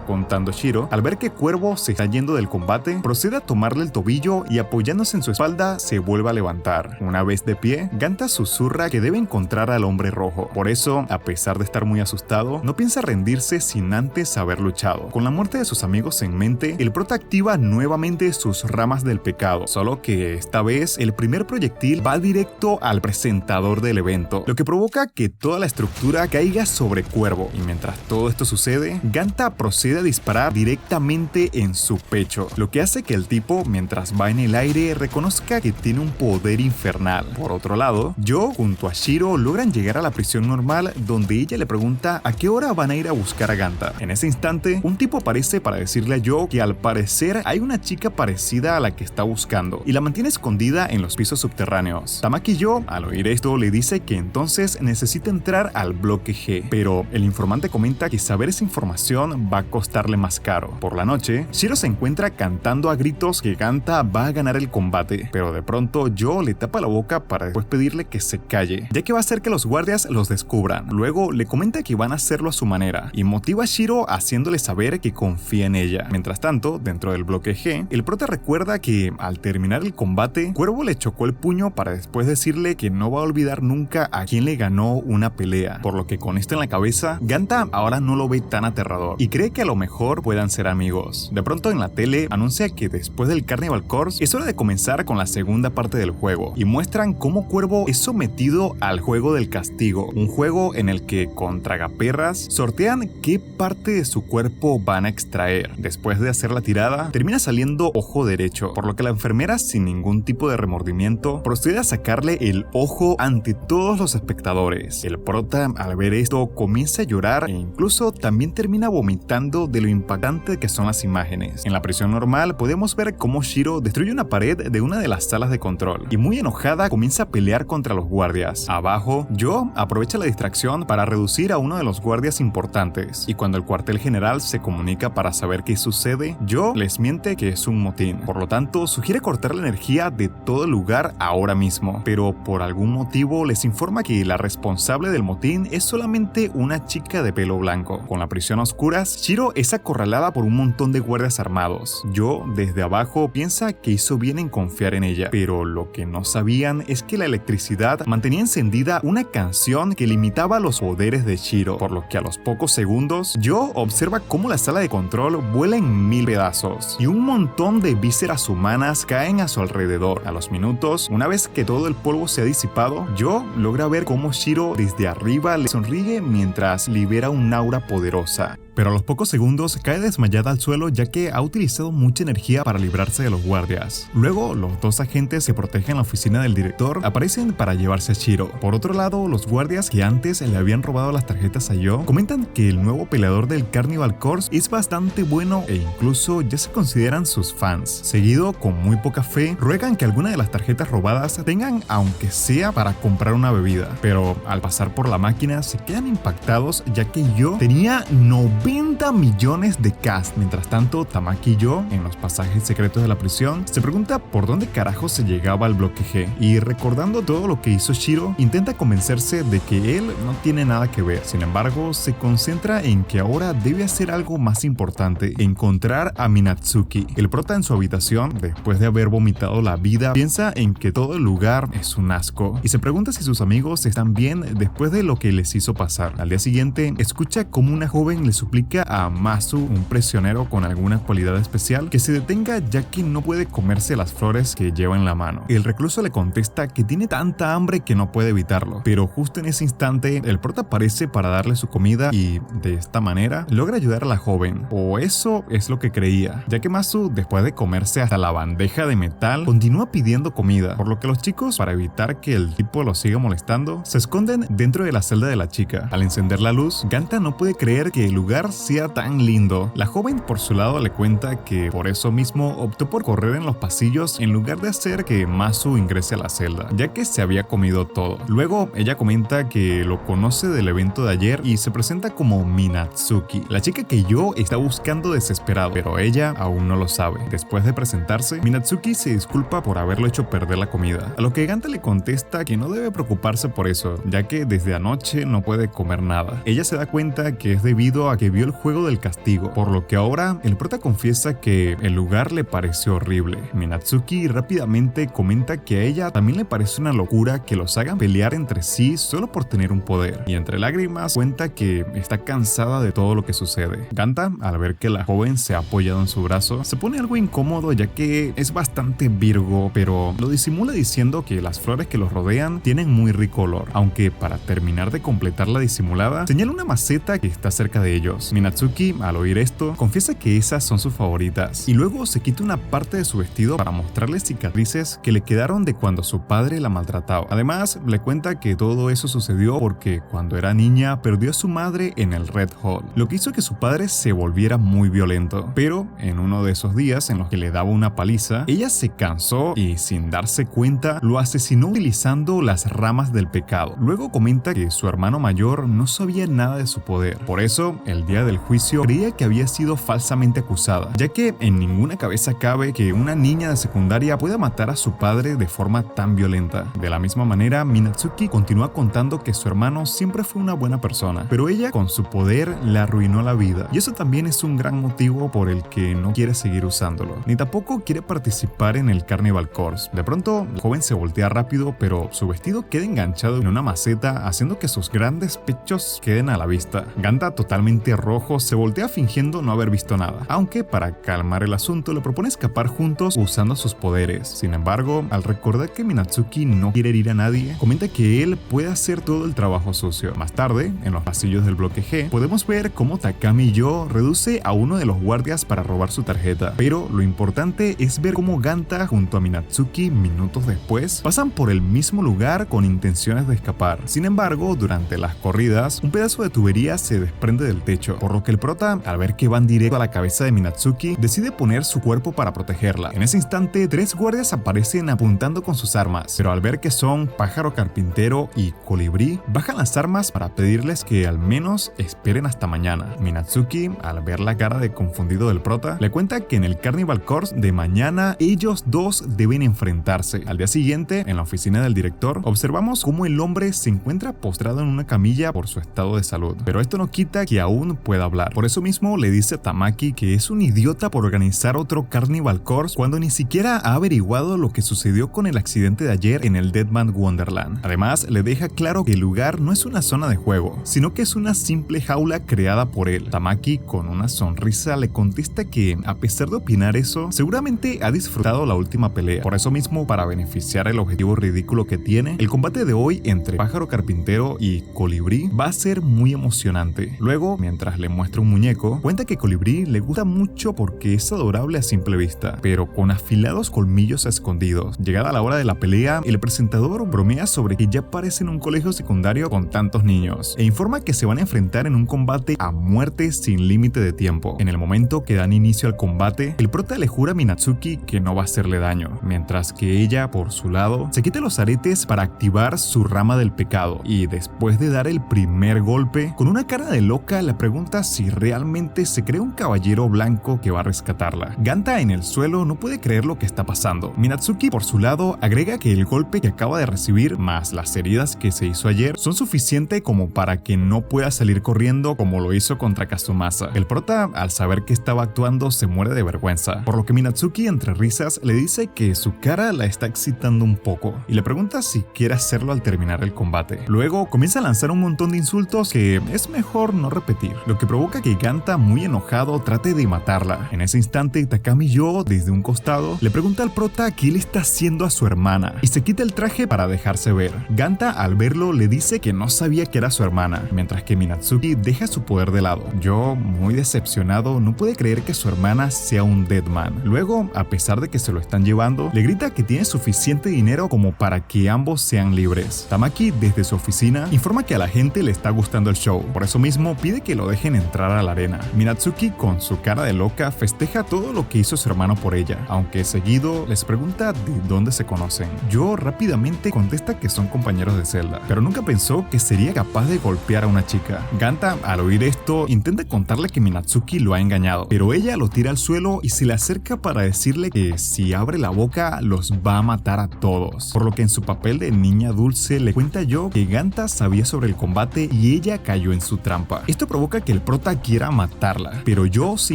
contando Shiro, al ver que Cuervo se está yendo del combate, procede a tomarle el tobillo y apoyándose en su espalda se vuelve a levantar. Una vez de pie, Ganta susurra que debe encontrar al hombre rojo. Por eso, a pesar de estar muy asustado, no piensa rendirse sin antes haber luchado. Con la muerte de sus amigos en mente, el prota activa nuevamente sus ramas del pecado, solo que esta vez el primer proyectil va directo al presentador del evento, lo que provoca que toda la estructura caiga sobre Cuervo, y mientras todo esto sucede, Ganta procede a disparar directamente en su pecho, lo que hace que el tipo, mientras va en el aire, reconozca que tiene un poder infernal. Por otro lado, Joe junto a Shiro logran llegar a la prisión normal, donde ella le pregunta a qué hora van a ir a buscar a Ganta. En ese instante, un tipo aparece para decirle a Joe que al parecer hay una chica parecida a la que está buscando, y la mantiene escondida en los pisos subterráneos. Tamaki y Joe, al oír esto, le dice que entonces necesita entrar al bloque G, pero el informante comenta que saber esa información va a costarle más caro. Por la noche, Shiro se encuentra cantando a gritos que Ganta va a ganar el combate, pero de pronto Joe le tapa tapa la boca para después pedirle que se calle, ya que va a hacer que los guardias los descubran. Luego le comenta que van a hacerlo a su manera y motiva a Shiro haciéndole saber que confía en ella. Mientras tanto, dentro del bloque G, el prota recuerda que al terminar el combate, Cuervo le chocó el puño para después decirle que no va a olvidar nunca a quien le ganó una pelea, por lo que con esto en la cabeza, Ganta ahora no lo ve tan aterrador y cree que a lo mejor puedan ser amigos. De pronto en la tele anuncia que después del Carnival Corpse es hora de comenzar con la segunda parte del juego y muestran cómo Cuervo es sometido al juego del castigo, un juego en el que con tragaperras sortean qué parte de su cuerpo van a extraer. Después de hacer la tirada, termina saliendo ojo derecho, por lo que la enfermera, sin ningún tipo de remordimiento, procede a sacarle el ojo ante todos los espectadores. El prota, al ver esto, comienza a llorar e incluso también termina vomitando de lo impactante que son las imágenes. En la prisión normal podemos ver cómo Shiro destruye una pared de una de las salas de control y muy enojada comienza a pelear contra los guardias. Abajo, Jo aprovecha la distracción para reducir a uno de los guardias importantes y cuando el cuartel general se comunica para saber qué sucede, Jo les miente que es un motín. Por lo tanto, sugiere cortar la energía de todo el lugar ahora mismo, pero por algún motivo les informa que la responsable del motín es solamente una chica de pelo blanco. Con la prisión a oscuras, Shiro es acorralada por un montón de guardias armados. Jo, desde abajo, piensa que hizo bien en confiar en ella, pero lo que no sabían es que la electricidad mantenía encendida una canción que limitaba los poderes de Shiro, por lo que a los pocos segundos, Jo observa cómo la sala de control vuela en 1000 pedazos y un montón de vísceras humanas caen a su alrededor. A los minutos, una vez que todo el polvo se ha disipado, Jo logra ver cómo Shiro desde arriba le sonríe mientras libera un aura poderosa. Pero a los pocos segundos cae desmayada al suelo ya que ha utilizado mucha energía para librarse de los guardias. Luego, los dos agentes que protegen la oficina del director aparecen para llevarse a Shiro. Por otro lado, los guardias que antes le habían robado las tarjetas a Jo comentan que el nuevo peleador del Carnival Corpse es bastante bueno e incluso ya se consideran sus fans. Seguido, con muy poca fe, ruegan que alguna de las tarjetas robadas tengan aunque sea para comprar una bebida. Pero al pasar por la máquina se quedan impactados ya que Jo tenía 90 millones de cash. Mientras tanto, Tamaki y Jo, en los pasajes secretos de la prisión, se pregunta por dónde carajo se llegaba al bloque G y recordando todo lo que hizo Shiro, intenta convencerse de que él no tiene nada que ver. Sin embargo, se concentra en que ahora debe hacer algo más importante, encontrar a Minatsuki. El prota en su habitación, después de haber vomitado la vida, piensa en que todo el lugar es un asco y se pregunta si sus amigos están bien después de lo que les hizo pasar. Al día siguiente, escucha como una joven le suplica a Masu, un prisionero con alguna cualidad especial, que se detenga ya que no puede comerse las flores que lleva en la mano. El recluso le contesta que tiene tanta hambre que no puede evitarlo, pero justo en ese instante el prota aparece para darle su comida y de esta manera logra ayudar a la joven, o eso es lo que creía, ya que Masu, después de comerse hasta la bandeja de metal, continúa pidiendo comida, por lo que los chicos, para evitar que el tipo los siga molestando, se esconden dentro de la celda de la chica. Al encender la luz, Ganta no puede creer que el lugar sea tan lindo. La joven por su lado le cuenta que por eso mismo optó por correr en los pasillos en lugar de hacer que Masu ingrese a la celda, ya que se había comido todo. Luego ella comenta que lo conoce del evento de ayer y se presenta como Minatsuki, la chica que Jo está buscando desesperado, pero ella aún no lo sabe. Después de presentarse, Minatsuki se disculpa por haberlo hecho perder la comida, a lo que Ganta le contesta que no debe preocuparse por eso, ya que desde anoche no puede comer nada. Ella se da cuenta que es debido a que vio el juego del castigo, por lo que ahora el prota confiesa que el lugar le pareció horrible. Minatsuki rápidamente comenta que a ella también le parece una locura que los hagan pelear entre sí solo por tener un poder, y entre lágrimas cuenta que está cansada de todo lo que sucede. Ganta, al ver que la joven se ha apoyado en su brazo, se pone algo incómodo ya que es bastante Virgo, pero lo disimula diciendo que las flores que los rodean tienen muy rico olor, aunque para terminar de completar la disimulada, señala una maceta que está cerca de ellos. Minatsuki, al oír esto, confiesa que esas son sus favoritas y luego se quita una parte de su vestido para mostrarle cicatrices que le quedaron de cuando su padre la maltrataba. Además, le cuenta que todo eso sucedió porque cuando era niña perdió a su madre en el Red Hall, lo que hizo que su padre se volviera muy violento. Pero en uno de esos días en los que le daba una paliza, ella se cansó y sin darse cuenta lo asesinó utilizando las ramas del pecado. Luego comenta que su hermano mayor no sabía nada de su poder. Por eso, el día del juicio creía que había sido falsamente acusada, ya que en ninguna cabeza cabe que una niña de secundaria pueda matar a su padre de forma forma tan violenta. De la misma manera, Minatsuki continúa contando que su hermano siempre fue una buena persona, pero ella con su poder le arruinó la vida, y eso también es un gran motivo por el que no quiere seguir usándolo, ni tampoco quiere participar en el Carnival Corps. De pronto, el joven se voltea rápido, pero su vestido queda enganchado en una maceta, haciendo que sus grandes pechos queden a la vista. Ganta, totalmente rojo, se voltea fingiendo no haber visto nada, aunque para calmar el asunto le propone escapar juntos usando sus poderes. Sin embargo, al recordar que Minatsuki no quiere herir a nadie, comenta que él puede hacer todo el trabajo sucio. Más tarde, en los pasillos del bloque G, podemos ver cómo Takami Yo reduce a uno de los guardias para robar su tarjeta, pero lo importante es ver cómo Ganta junto a Minatsuki minutos después pasan por el mismo lugar con intenciones de escapar. Sin embargo, durante las corridas, un pedazo de tubería se desprende del techo, por lo que el prota, al ver que van directo a la cabeza de Minatsuki, decide poner su cuerpo para protegerla. En ese instante, 3 guardias aparecen apuntando con sus armas, pero al ver que son Pájaro Carpintero y Colibrí, bajan las armas para pedirles que al menos esperen hasta mañana. Minatsuki, al ver la cara de confundido del prota, le cuenta que en el Carnival Corps de mañana ellos dos deben enfrentarse. Al día siguiente, en la oficina del director, observamos cómo el hombre se encuentra postrado en una camilla por su estado de salud, pero esto no quita que aún pueda hablar. Por eso mismo le dice a Tamaki que es un idiota por organizar otro Carnival Corps cuando ni siquiera ha averiguado lo que sucedió con el accidente de ayer en el Deadman Wonderland. Además, le deja claro que el lugar no es una zona de juego, sino que es una simple jaula creada por él. Tamaki, con una sonrisa, le contesta que, a pesar de opinar eso, seguramente ha disfrutado la última pelea. Por eso mismo, para beneficiar el objetivo ridículo que tiene, el combate de hoy entre Pájaro Carpintero y Colibrí va a ser muy emocionante. Luego, mientras le muestra un muñeco, cuenta que Colibrí le gusta mucho porque es adorable a simple vista, pero con afilados colmillos escondidos. Llegada la hora de la pelea, el presentador bromea sobre que ya parece en un colegio secundario con tantos niños, e informa que se van a enfrentar en un combate a muerte sin límite de tiempo. En el momento que dan inicio al combate, el prota le jura a Minatsuki que no va a hacerle daño, mientras que ella, por su lado, se quita los aretes para activar su rama del pecado, y después de dar el primer golpe, con una cara de loca le pregunta si realmente se cree un caballero blanco que va a rescatarla. Ganta, en el suelo, no puede creer lo que está pasando. Minatsuki, por su lado, agrega que el golpe que acaba de recibir, más las heridas que se hizo ayer, son suficiente como para que no pueda salir corriendo como lo hizo contra Kazumasa. El prota, al saber que estaba actuando, se muere de vergüenza, por lo que Minatsuki, entre risas, le dice que su cara la está excitando un poco, y le pregunta si quiere hacerlo al terminar el combate. Luego comienza a lanzar un montón de insultos que es mejor no repetir, lo que provoca que Ganta, muy enojado, trate de matarla. En ese instante, Takami Yo, desde un costado, le pregunta al prota qué le está haciendo a su hermana, y se quita el traje para dejarse ver. Ganta, al verlo, le dice que no sabía que era su hermana, mientras que Minatsuki deja su poder de lado. Yo, muy decepcionado, no puede creer que su hermana sea un Deadman. Luego, a pesar de que se lo están llevando, le grita que tiene suficiente dinero como para que ambos sean libres. Tamaki, desde su oficina, informa que a la gente le está gustando el show, por eso mismo pide que lo dejen entrar a la arena. Minatsuki, con su cara de loca, festeja todo lo que hizo su hermano por ella, aunque seguido les pregunta de dónde se conocen. Yo rápidamente contesta que son compañeros de celda, pero nunca pensó que sería capaz de golpear a una chica. Ganta, al oír esto, intenta contarle que Minatsuki lo ha engañado, pero ella lo tira al suelo y se le acerca para decirle que si abre la boca los va a matar a todos, por lo que en su papel de niña dulce le cuenta Yo que Ganta sabía sobre el combate y ella cayó en su trampa. Esto provoca que el prota quiera matarla, pero Yo se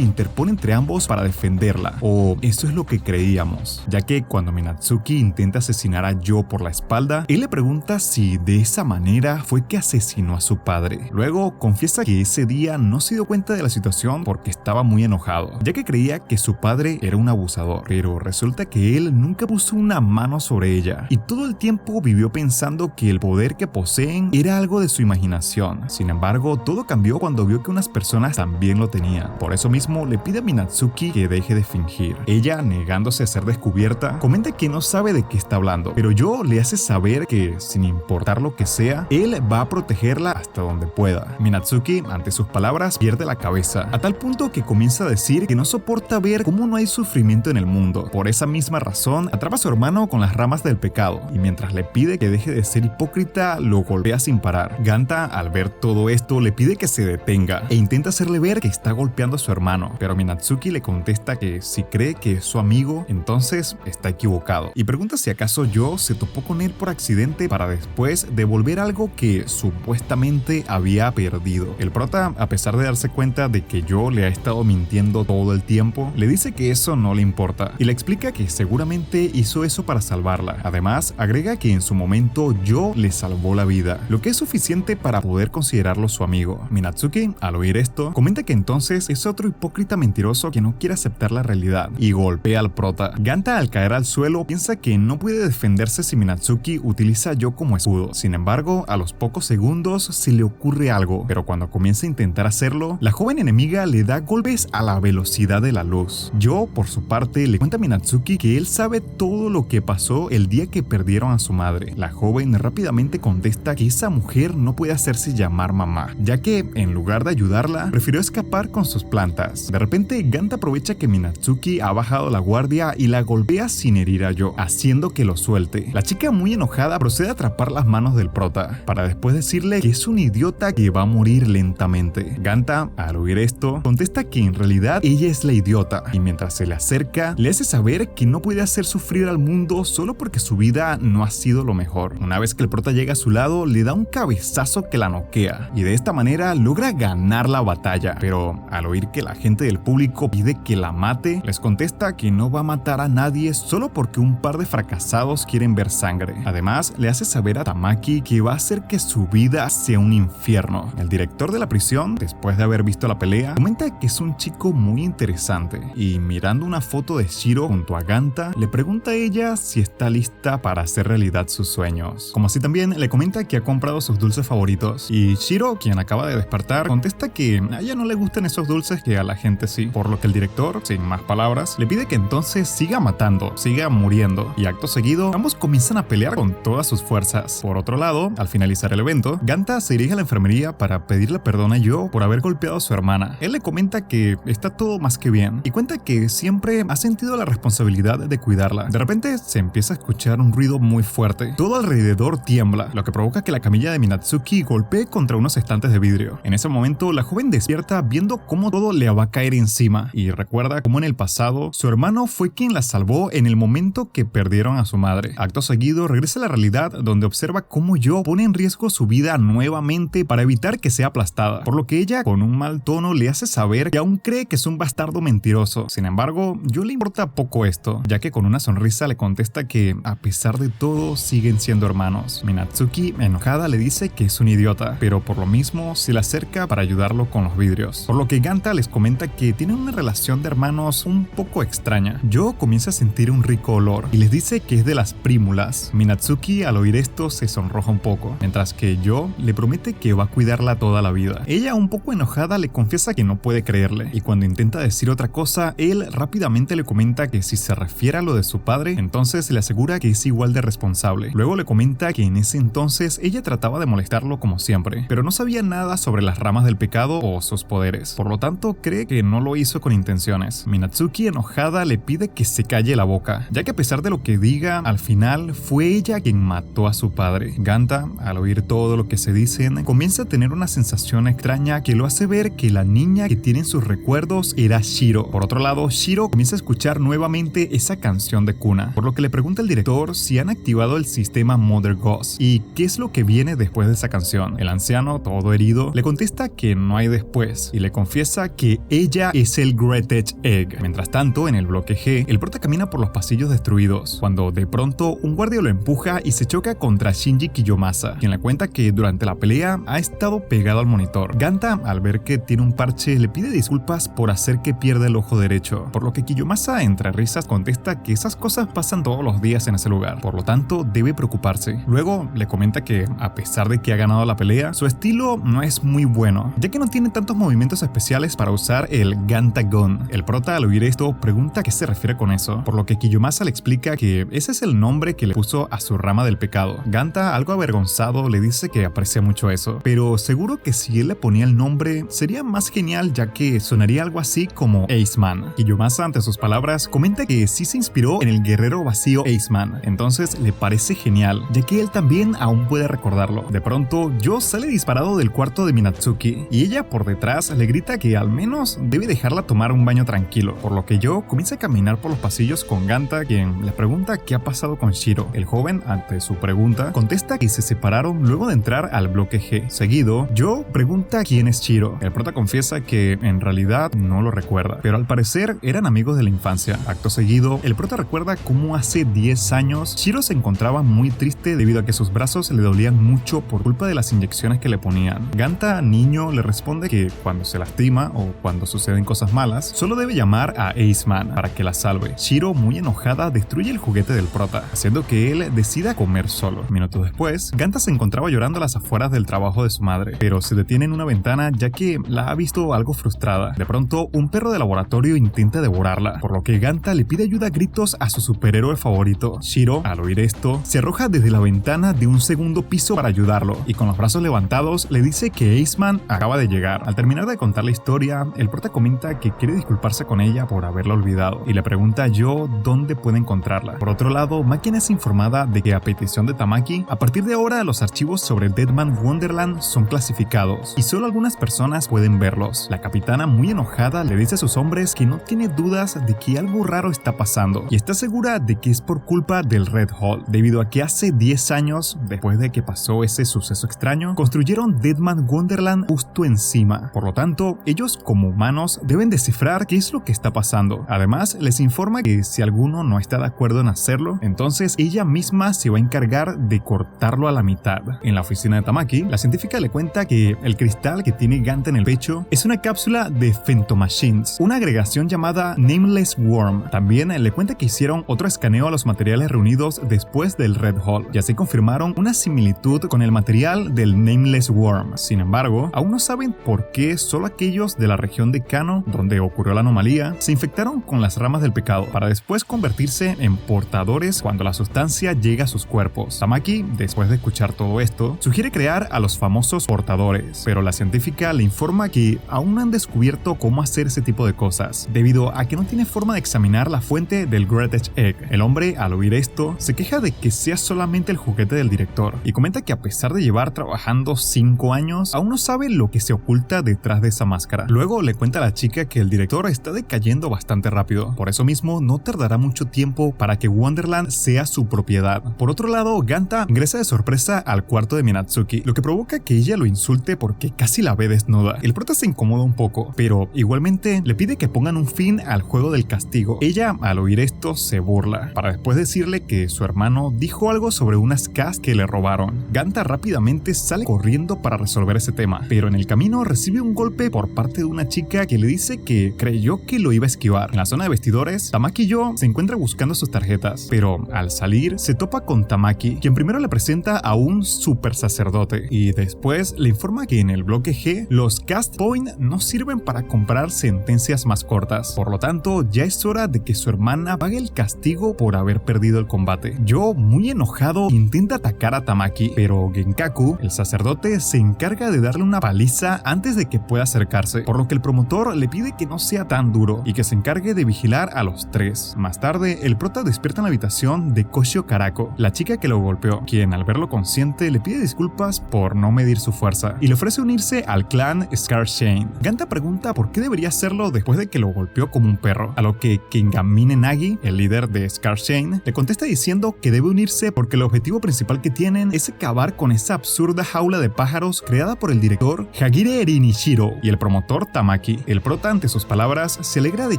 interpone entre ambos para defenderla, o eso es lo que creíamos, ya que cuando Minatsuki intenta asesinar a Yo por la espalda, él le pregunta si de esa manera fue que asesinó a su padre. Luego confiesa que ese día no se dio cuenta de la situación porque estaba muy enojado, ya que creía que su padre era un abusador, pero resulta que él nunca puso una mano sobre ella, y todo el tiempo vivió pensando que el poder que poseen era algo de su imaginación. Sin embargo, todo cambió cuando vio que unas personas también lo tenían. Por eso mismo le pide a Minatsuki que deje de fingir. Ella, negándose a ser descubierta, comenta que no sabe de qué está hablando, pero Yo le hace saber que, sin importar lo que sea, él va a protegerla hasta donde pueda. Minatsuki, ante sus palabras, pierde la cabeza, a tal punto que comienza a decir que no soporta ver cómo no hay sufrimiento en el mundo. Por esa misma razón, atrapa a su hermano con las ramas del pecado, y mientras le pide que deje de ser hipócrita, lo golpea sin parar. Ganta, al ver todo esto, le pide que se detenga, e intenta hacerle ver que está golpeando a su hermano, pero Minatsuki le contesta que si cree que es su amigo, entonces está equivocado, y pregunta pregunta si acaso Yo se topó con él por accidente para después devolver algo que supuestamente había perdido. El prota, a pesar de darse cuenta de que Yo le ha estado mintiendo todo el tiempo, le dice que eso no le importa y le explica que seguramente hizo eso para salvarla. Además, agrega que en su momento Yo le salvó la vida, lo que es suficiente para poder considerarlo su amigo. Minatsuki, al oír esto, comenta que entonces es otro hipócrita mentiroso que no quiere aceptar la realidad y golpea al prota. Ganta, al caer al suelo, piensa que no puede defenderse si Minatsuki utiliza a Yo como escudo. Sin embargo, a los pocos segundos se le ocurre algo, pero cuando comienza a intentar hacerlo, la joven enemiga le da golpes a la velocidad de la luz. Yo, por su parte, le cuenta a Minatsuki que él sabe todo lo que pasó el día que perdieron a su madre. La joven rápidamente contesta que esa mujer no puede hacerse llamar mamá, ya que, en lugar de ayudarla, prefirió escapar con sus plantas. De repente, Ganta aprovecha que Minatsuki ha bajado la guardia y la golpea sin herir a Yo, haciendo que lo suelte. La chica, muy enojada, procede a atrapar las manos del prota, para después decirle que es un idiota que va a morir lentamente. Ganta, al oír esto, contesta que en realidad ella es la idiota, y mientras se le acerca, le hace saber que no puede hacer sufrir al mundo solo porque su vida no ha sido lo mejor. Una vez que el prota llega a su lado, le da un cabezazo que la noquea, y de esta manera logra ganar la batalla. Pero al oír que la gente del público pide que la mate, les contesta que no va a matar a nadie solo porque un par de fracasados quieren ver sangre. Además, le hace saber a Tamaki que va a hacer que su vida sea un infierno. El director de la prisión, después de haber visto la pelea, comenta que es un chico muy interesante, y mirando una foto de Shiro junto a Ganta, le pregunta a ella si está lista para hacer realidad sus sueños. Como así también le comenta que ha comprado sus dulces favoritos, y Shiro, quien acaba de despertar, contesta que a ella no le gustan esos dulces, que a la gente sí, por lo que el director, sin más palabras, le pide que entonces siga matando, siga muriendo, y acto seguido ambos comienzan a pelear con todas sus fuerzas. Por otro lado, al finalizar el evento, Ganta se dirige a la enfermería para pedirle perdón a Yo por haber golpeado a su hermana. Él le comenta que está todo más que bien y cuenta que siempre ha sentido la responsabilidad de cuidarla. De repente se empieza a escuchar un ruido muy fuerte. Todo alrededor tiembla, lo que provoca que la camilla de Minatsuki golpee contra unos estantes de vidrio. En ese momento, la joven despierta viendo cómo todo le va a caer encima y recuerda cómo en el pasado su hermano fue quien la salvó en el momento que perdieron a su madre. Acto seguido, regresa a la realidad donde observa cómo Yo pone en riesgo su vida nuevamente para evitar que sea aplastada, por lo que ella, con un mal tono, le hace saber que aún cree que es un bastardo mentiroso. Sin embargo, Yo le importa poco esto, ya que con una sonrisa le contesta que, a pesar de todo, siguen siendo hermanos. Minatsuki, enojada, le dice que es un idiota, pero por lo mismo se le acerca para ayudarlo con los vidrios, por lo que Ganta les comenta que tienen una relación de hermanos un poco extraña. Yo comienza a sentir un rico olor y les dice que es de las prímulas. Minatsuki, al oír esto, se sonroja un poco, mientras que Yo le promete que va a cuidarla toda la vida. Ella, un poco enojada, le confiesa que no puede creerle, y cuando intenta decir otra cosa, él rápidamente le comenta que si se refiere a lo de su padre, entonces le asegura que es igual de responsable. Luego le comenta que en ese entonces ella trataba de molestarlo como siempre, pero no sabía nada sobre las ramas del pecado o sus poderes, por lo tanto cree que no lo hizo con intenciones. Minatsuki, enojada, le pide que se calle la boca, ya que a pesar de lo que diga, al final fue ella quien mató a su padre. Ganta, al oír todo lo que se dicen, comienza a tener una sensación extraña que lo hace ver que la niña que tiene en sus recuerdos era Shiro. Por otro lado, Shiro comienza a escuchar nuevamente esa canción de cuna, por lo que le pregunta al director si han activado el sistema Mother Ghost y qué es lo que viene después de esa canción. El anciano, todo herido, le contesta que no hay después y le confiesa que ella es el Greatest Egg. Mientras tanto, en el bloque G, el prota camina por los pasillos destruidos, cuando de pronto un guardia lo empuja y se choca contra Shinji Kiyomasa, quien le cuenta que durante la pelea ha estado pegado al monitor. Ganta, al ver que tiene un parche, le pide disculpas por hacer que pierda el ojo derecho, por lo que Kiyomasa, entre risas, contesta que esas cosas pasan todos los días en ese lugar, por lo tanto debe preocuparse. Luego le comenta que, a pesar de que ha ganado la pelea, su estilo no es muy bueno, ya que no tiene tantos movimientos especiales para usar el Ganta Gun. El prota, al oír esto, pregunta a qué se refiere con eso, por lo que Kiyomasa le explica que ese es el nombre que le puso a su rama del pecado. Ganta, algo avergonzado, le dice que aprecia mucho eso, pero seguro que si él le ponía el nombre sería más genial, ya que sonaría algo así como Aceman. Kiyomasa, ante sus palabras, comenta que sí se inspiró en el guerrero vacío Aceman, entonces le parece genial, ya que él también aún puede recordarlo. De pronto, Yo sale disparado del cuarto de Minatsuki y ella por detrás le grita que al menos debe dejarla tomar un baño tranquilo, por lo que Yo comienza a caminar por los pasillos con Ganta, quien le pregunta pregunta qué ha pasado con Shiro. El joven, ante su pregunta, contesta que se separaron luego de entrar al bloque G. Seguido, Joe pregunta quién es Shiro. El prota confiesa que en realidad no lo recuerda, pero al parecer eran amigos de la infancia. Acto seguido, el prota recuerda cómo hace 10 años Shiro se encontraba muy triste debido a que sus brazos le dolían mucho por culpa de las inyecciones que le ponían. Ganta, niño, le responde que cuando se lastima o cuando suceden cosas malas, solo debe llamar a Aceman para que la salve. Shiro, muy enojada, destruye el juguete del prota, haciendo que él decida comer solo. Minutos después, Ganta se encontraba llorando a las afueras del trabajo de su madre, pero se detiene en una ventana ya que la ha visto algo frustrada. De pronto, un perro de laboratorio intenta devorarla, por lo que Ganta le pide ayuda a gritos a su superhéroe favorito. Shiro, al oír esto, se arroja desde la ventana de un segundo piso para ayudarlo, y con los brazos levantados le dice que Aceman acaba de llegar. Al terminar de contar la historia, el prota comenta que quiere disculparse con ella por haberla olvidado, y le pregunta a Joe dónde puede encontrarla. Por otro lado, Makina es informada de que a petición de Tamaki, a partir de ahora los archivos sobre Deadman Wonderland son clasificados, y solo algunas personas pueden verlos. La capitana, muy enojada, le dice a sus hombres que no tiene dudas de que algo raro está pasando, y está segura de que es por culpa del Red Hall, debido a que hace 10 años, después de que pasó ese suceso extraño, construyeron Deadman Wonderland justo encima. Por lo tanto, ellos como humanos deben descifrar qué es lo que está pasando. Además, les informa que si alguno no está de acuerdo en hacerlo, entonces ella misma se va a encargar de cortarlo a la mitad. En la oficina de Tamaki, la científica le cuenta que el cristal que tiene Ganta en el pecho es una cápsula de Femtomachines, una agregación llamada Nameless Worm. También le cuenta que hicieron otro escaneo a los materiales reunidos después del Red Hall, y así confirmaron una similitud con el material del Nameless Worm. Sin embargo, aún no saben por qué solo aquellos de la región de Kano, donde ocurrió la anomalía, se infectaron con las ramas del pecado, para después convertirse en portadores cuando la sustancia llega a sus cuerpos. Tamaki, después de escuchar todo esto, sugiere crear a los famosos portadores, pero la científica le informa que aún no han descubierto cómo hacer ese tipo de cosas, debido a que no tiene forma de examinar la fuente del Greatest Egg. El hombre, al oír esto, se queja de que sea solamente el juguete del director, y comenta que a pesar de llevar trabajando 5 años, aún no sabe lo que se oculta detrás de esa máscara. Luego le cuenta a la chica que el director está decayendo bastante rápido, por eso mismo no tardará mucho tiempo para que Wonderland sea su propiedad. Por otro lado, Ganta ingresa de sorpresa al cuarto de Minatsuki, lo que provoca que ella lo insulte porque casi la ve desnuda. El prota se incomoda un poco, pero igualmente le pide que pongan un fin al juego del castigo. Ella, al oír esto, se burla, para después decirle que su hermano dijo algo sobre unas Ks que le robaron. Ganta rápidamente sale corriendo para resolver ese tema, pero en el camino recibe un golpe por parte de una chica que le dice que creyó que lo iba a esquivar. En la zona de vestidores, Tamaki y Joe se encuentra buscando sus tarjetas, pero al salir se topa con Tamaki, quien primero le presenta a un super sacerdote, y después le informa que en el bloque G los cast point no sirven para comprar sentencias más cortas. Por lo tanto, ya es hora de que su hermana pague el castigo por haber perdido el combate. Joe, muy enojado, intenta atacar a Tamaki, pero Genkaku, el sacerdote, se encarga de darle una paliza antes de que pueda acercarse, por lo que el promotor le pide que no sea tan duro y que se encargue de vigilar a los tres. Más tarde, el prota despierta en la habitación de Koshio Karako, la chica que lo golpeó, quien al verlo consciente le pide disculpas por no medir su fuerza y le ofrece unirse al clan Scarshane. Ganta pregunta por qué debería hacerlo después de que lo golpeó como un perro, a lo que Kingamine Nagi, el líder de Scarshane, le contesta diciendo que debe unirse porque el objetivo principal que tienen es acabar con esa absurda jaula de pájaros creada por el director Hagire Erinishiro y el promotor Tamaki. El prota, ante sus palabras, se alegra de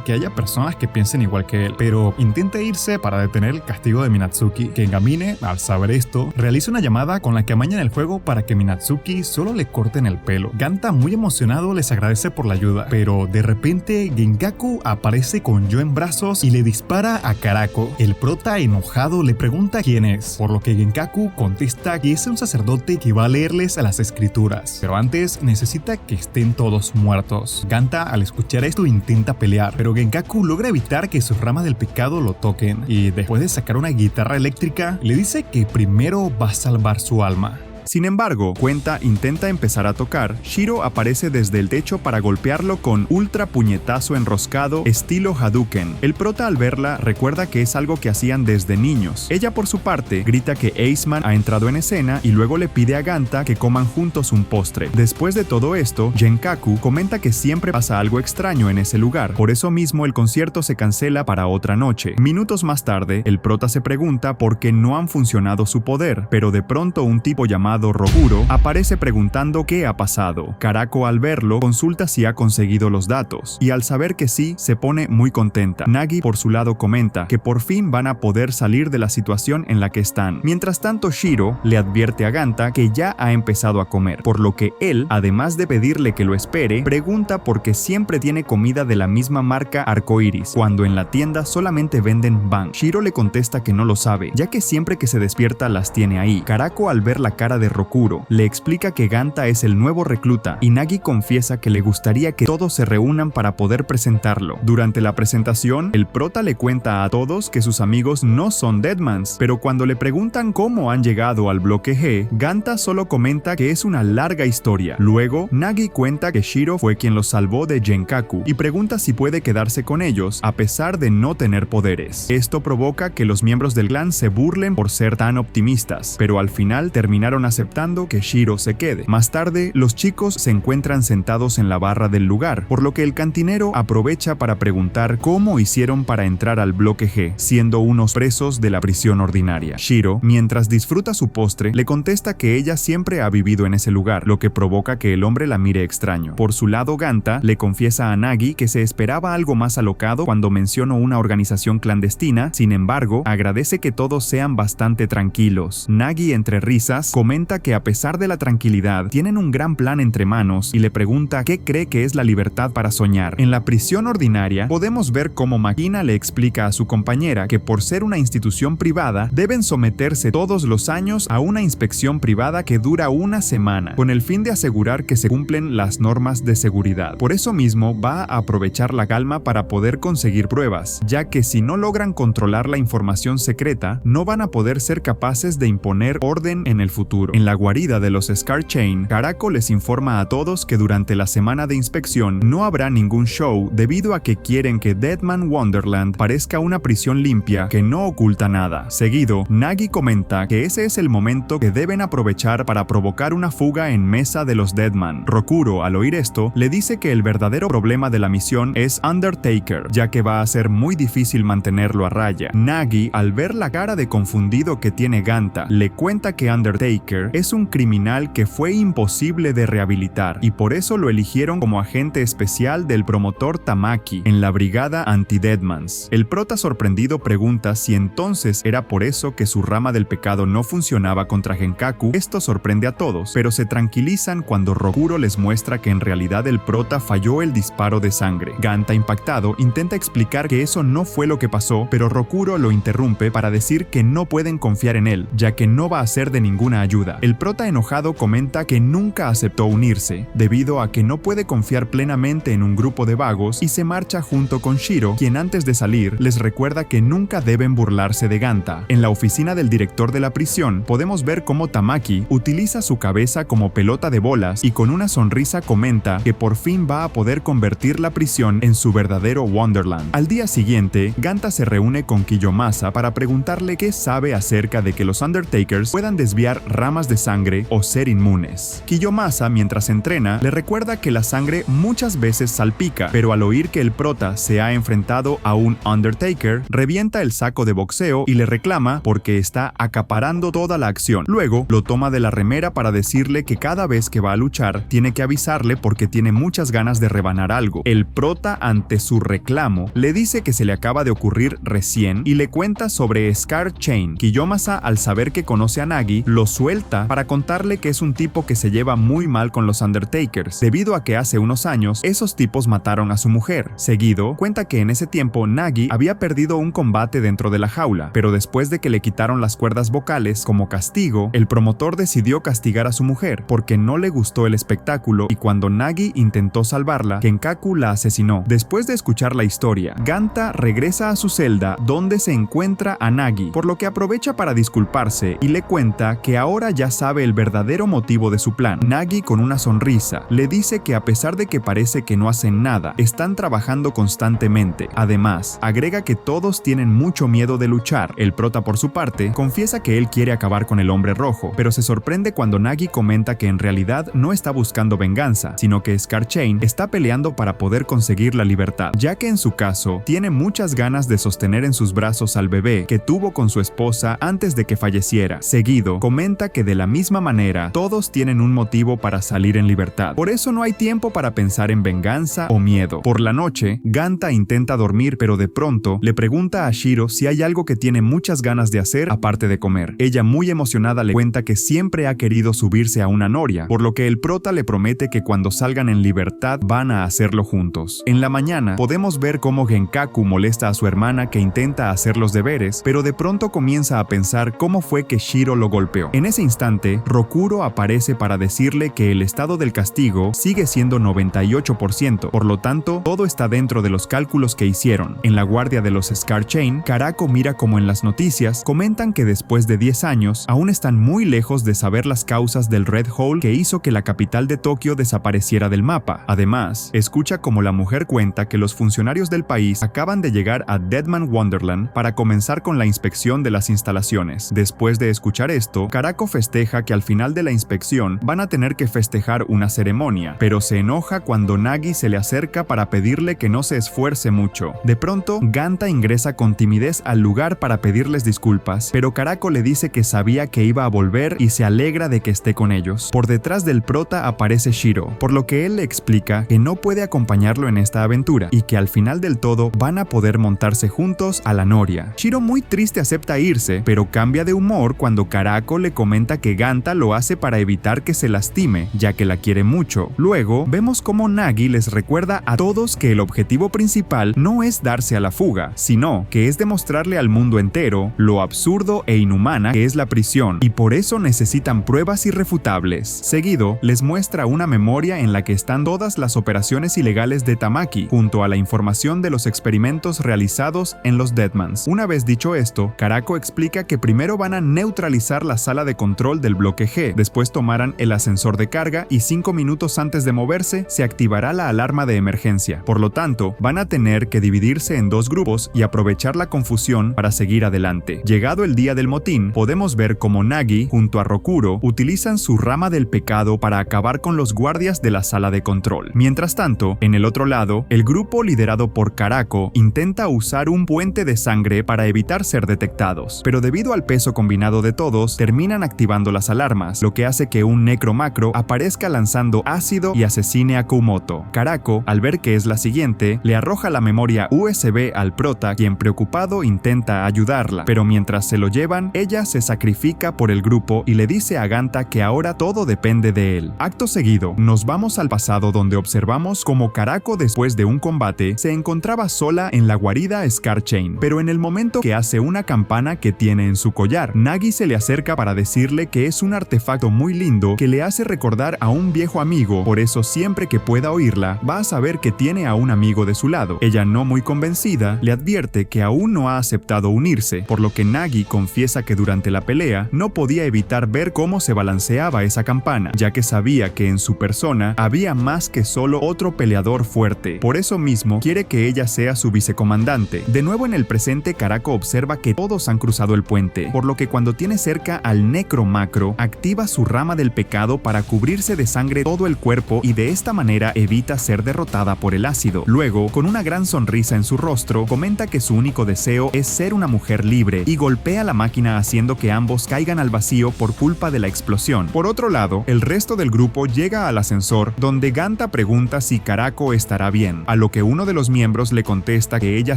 que haya personas que piensen igual que él, pero intenta irse para detener el castigo de Minatsuki. Kingamine, al saber esto, realiza una llamada con la que amañan el juego para que Minatsuki solo le corten el pelo. Ganta, muy emocionado, les agradece por la ayuda, pero de repente Genkaku aparece con Joe en brazos y le dispara a Karako. El prota, enojado, le pregunta quién es, por lo que Genkaku contesta que es un sacerdote que va a leerles a las escrituras, pero antes necesita que estén todos muertos. Ganta, al escuchar esto, intenta pelear, pero Genkaku logra evitar que sus ramas del pecado lo toquen, y después de sacar una guitarra eléctrica, le dice que primero va a salvar su alma. Sin embargo, Cuenta intenta empezar a tocar, Shiro aparece desde el techo para golpearlo con ultra puñetazo enroscado estilo Hadouken. El prota al verla recuerda que es algo que hacían desde niños. Ella por su parte grita que Aceman ha entrado en escena y luego le pide a Ganta que coman juntos un postre. Después de todo esto, Genkaku comenta que siempre pasa algo extraño en ese lugar, por eso mismo el concierto se cancela para otra noche. Minutos más tarde, el prota se pregunta por qué no han funcionado su poder, pero de pronto un tipo llamado Roguro aparece preguntando qué ha pasado. Karako al verlo consulta si ha conseguido los datos, y al saber que sí, se pone muy contenta. Nagi por su lado comenta que por fin van a poder salir de la situación en la que están. Mientras tanto, Shiro le advierte a Ganta que ya ha empezado a comer, por lo que él, además de pedirle que lo espere, pregunta por qué siempre tiene comida de la misma marca Arcoiris, cuando en la tienda solamente venden Bang. Shiro le contesta que no lo sabe, ya que siempre que se despierta las tiene ahí. Karako al ver la cara de Rokuro, le explica que Ganta es el nuevo recluta, y Nagi confiesa que le gustaría que todos se reúnan para poder presentarlo. Durante la presentación, el prota le cuenta a todos que sus amigos no son Deadmans, pero cuando le preguntan cómo han llegado al bloque G, Ganta solo comenta que es una larga historia. Luego, Nagi cuenta que Shiro fue quien los salvó de Genkaku y pregunta si puede quedarse con ellos a pesar de no tener poderes. Esto provoca que los miembros del clan se burlen por ser tan optimistas, pero al final terminaron aceptando que Shiro se quede. Más tarde, los chicos se encuentran sentados en la barra del lugar, por lo que el cantinero aprovecha para preguntar cómo hicieron para entrar al bloque G, siendo unos presos de la prisión ordinaria. Shiro, mientras disfruta su postre, le contesta que ella siempre ha vivido en ese lugar, lo que provoca que el hombre la mire extraño. Por su lado, Ganta le confiesa a Nagi que se esperaba algo más alocado cuando mencionó una organización clandestina, sin embargo, agradece que todos sean bastante tranquilos. Nagi, entre risas, comenta que a pesar de la tranquilidad, tienen un gran plan entre manos y le pregunta qué cree que es la libertad para soñar. En la prisión ordinaria, podemos ver cómo Makina le explica a su compañera que por ser una institución privada, deben someterse todos los años a una inspección privada que dura una semana, con el fin de asegurar que se cumplen las normas de seguridad. Por eso mismo va a aprovechar la calma para poder conseguir pruebas, ya que si no logran controlar la información secreta, no van a poder ser capaces de imponer orden en el futuro. En la guarida de los Scar Chain, Karako les informa a todos que durante la semana de inspección no habrá ningún show debido a que quieren que Deadman Wonderland parezca una prisión limpia que no oculta nada. Seguido, Nagi comenta que ese es el momento que deben aprovechar para provocar una fuga en mesa de los Deadman. Rokuro, al oír esto, le dice que el verdadero problema de la misión es Undertaker, ya que va a ser muy difícil mantenerlo a raya. Nagi, al ver la cara de confundido que tiene Ganta, le cuenta que Undertaker es un criminal que fue imposible de rehabilitar y por eso lo eligieron como agente especial del promotor Tamaki en la brigada anti-Deadmans. El prota sorprendido pregunta si entonces era por eso que su rama del pecado no funcionaba contra Genkaku. Esto sorprende a todos, pero se tranquilizan cuando Rokuro les muestra que en realidad el prota falló el disparo de sangre. Ganta, impactado, intenta explicar que eso no fue lo que pasó, pero Rokuro lo interrumpe para decir que no pueden confiar en él, ya que no va a ser de ninguna ayuda. El prota enojado comenta que nunca aceptó unirse, debido a que no puede confiar plenamente en un grupo de vagos y se marcha junto con Shiro, quien antes de salir les recuerda que nunca deben burlarse de Ganta. En la oficina del director de la prisión podemos ver cómo Tamaki utiliza su cabeza como pelota de bolas y con una sonrisa comenta que por fin va a poder convertir la prisión en su verdadero Wonderland. Al día siguiente, Ganta se reúne con Kiyomasa para preguntarle qué sabe acerca de que los Undertakers puedan desviar ramas de sangre o ser inmunes. Kiyomasa, mientras entrena, le recuerda que la sangre muchas veces salpica, pero al oír que el prota se ha enfrentado a un Undertaker, revienta el saco de boxeo y le reclama porque está acaparando toda la acción. Luego, lo toma de la remera para decirle que cada vez que va a luchar, tiene que avisarle porque tiene muchas ganas de rebanar algo. El prota, ante su reclamo, le dice que se le acaba de ocurrir recién y le cuenta sobre Scar Chain. Kiyomasa, al saber que conoce a Nagi, lo suelta para contarle que es un tipo que se lleva muy mal con los Undertakers, debido a que hace unos años esos tipos mataron a su mujer. Seguido, cuenta que en ese tiempo Nagi había perdido un combate dentro de la jaula, pero después de que le quitaron las cuerdas vocales como castigo, el promotor decidió castigar a su mujer porque no le gustó el espectáculo y cuando Nagi intentó salvarla, Genkaku la asesinó. Después de escuchar la historia, Ganta regresa a su celda donde se encuentra a Nagi, por lo que aprovecha para disculparse y le cuenta que ahora ya sabe el verdadero motivo de su plan. Nagi, con una sonrisa, le dice que a pesar de que parece que no hacen nada, están trabajando constantemente. Además, agrega que todos tienen mucho miedo de luchar. El prota, por su parte, confiesa que él quiere acabar con el Hombre Rojo, pero se sorprende cuando Nagi comenta que en realidad no está buscando venganza, sino que Scar Chain está peleando para poder conseguir la libertad, ya que en su caso tiene muchas ganas de sostener en sus brazos al bebé que tuvo con su esposa antes de que falleciera. Seguido, comenta que de la misma manera todos tienen un motivo para salir en libertad. Por eso no hay tiempo para pensar en venganza o miedo. Por la noche, Ganta intenta dormir, pero de pronto le pregunta a Shiro si hay algo que tiene muchas ganas de hacer aparte de comer. Ella, muy emocionada, le cuenta que siempre ha querido subirse a una noria, por lo que el prota le promete que cuando salgan en libertad van a hacerlo juntos. En la mañana podemos ver cómo Genkaku molesta a su hermana que intenta hacer los deberes, pero de pronto comienza a pensar cómo fue que Shiro lo golpeó. En ese instante, Rokuro aparece para decirle que el estado del castigo sigue siendo 98%, por lo tanto, todo está dentro de los cálculos que hicieron. En la guardia de los Scar Chain, Karako mira como en las noticias comentan que después de 10 años, aún están muy lejos de saber las causas del Red Hole que hizo que la capital de Tokio desapareciera del mapa. Además, escucha como la mujer cuenta que los funcionarios del país acaban de llegar a Deadman Wonderland para comenzar con la inspección de las instalaciones. Después de escuchar esto, Karako festeja que al final de la inspección van a tener que festejar una ceremonia, pero se enoja cuando Nagi se le acerca para pedirle que no se esfuerce mucho. De pronto, Ganta ingresa con timidez al lugar para pedirles disculpas, pero Karako le dice que sabía que iba a volver y se alegra de que esté con ellos. Por detrás del prota aparece Shiro, por lo que él le explica que no puede acompañarlo en esta aventura y que al final del todo van a poder montarse juntos a la noria. Shiro, muy triste, acepta irse, pero cambia de humor cuando Karako le comenta que Ganta lo hace para evitar que se lastime, ya que la quiere mucho. Luego, vemos cómo Nagi les recuerda a todos que el objetivo principal no es darse a la fuga, sino que es demostrarle al mundo entero lo absurdo e inhumana que es la prisión, y por eso necesitan pruebas irrefutables. Seguido, les muestra una memoria en la que están todas las operaciones ilegales de Tamaki, junto a la información de los experimentos realizados en los Deadmans. Una vez dicho esto, Karako explica que primero van a neutralizar la sala de control del bloque G, después tomarán el ascensor de carga y 5 minutos antes de moverse se activará la alarma de emergencia. Por lo tanto, van a tener que dividirse en dos grupos y aprovechar la confusión para seguir adelante. Llegado el día del motín, podemos ver cómo Nagi, junto a Rokuro, utilizan su rama del pecado para acabar con los guardias de la sala de control. Mientras tanto, en el otro lado, el grupo liderado por Karako intenta usar un puente de sangre para evitar ser detectados, pero debido al peso combinado de todos, terminan activando las alarmas, lo que hace que un Necromacro aparezca lanzando ácido y asesine a Koumoto. Karako, al ver que es la siguiente, le arroja la memoria USB al prota, quien preocupado intenta ayudarla, pero mientras se lo llevan, ella se sacrifica por el grupo y le dice a Ganta que ahora todo depende de él. Acto seguido, nos vamos al pasado donde observamos cómo Karako, después de un combate, se encontraba sola en la guarida Scar Chain, pero en el momento que hace una campana que tiene en su collar, Nagi se le acerca para decirle que es un artefacto muy lindo que le hace recordar a un viejo amigo, por eso siempre que pueda oírla, va a saber que tiene a un amigo de su lado. Ella, no muy convencida, le advierte que aún no ha aceptado unirse, por lo que Nagi confiesa que durante la pelea no podía evitar ver cómo se balanceaba esa campana, ya que sabía que en su persona había más que solo otro peleador fuerte. Por eso mismo quiere que ella sea su vicecomandante. De nuevo en el presente, Karako observa que todos han cruzado el puente, por lo que cuando tiene cerca al Necromacro, activa su rama del pecado para cubrirse de sangre todo el cuerpo y de esta manera evita ser derrotada por el ácido. Luego, con una gran sonrisa en su rostro, comenta que su único deseo es ser una mujer libre y golpea la máquina haciendo que ambos caigan al vacío por culpa de la explosión. Por otro lado, el resto del grupo llega al ascensor, donde Ganta pregunta si Karako estará bien, a lo que uno de los miembros le contesta que ella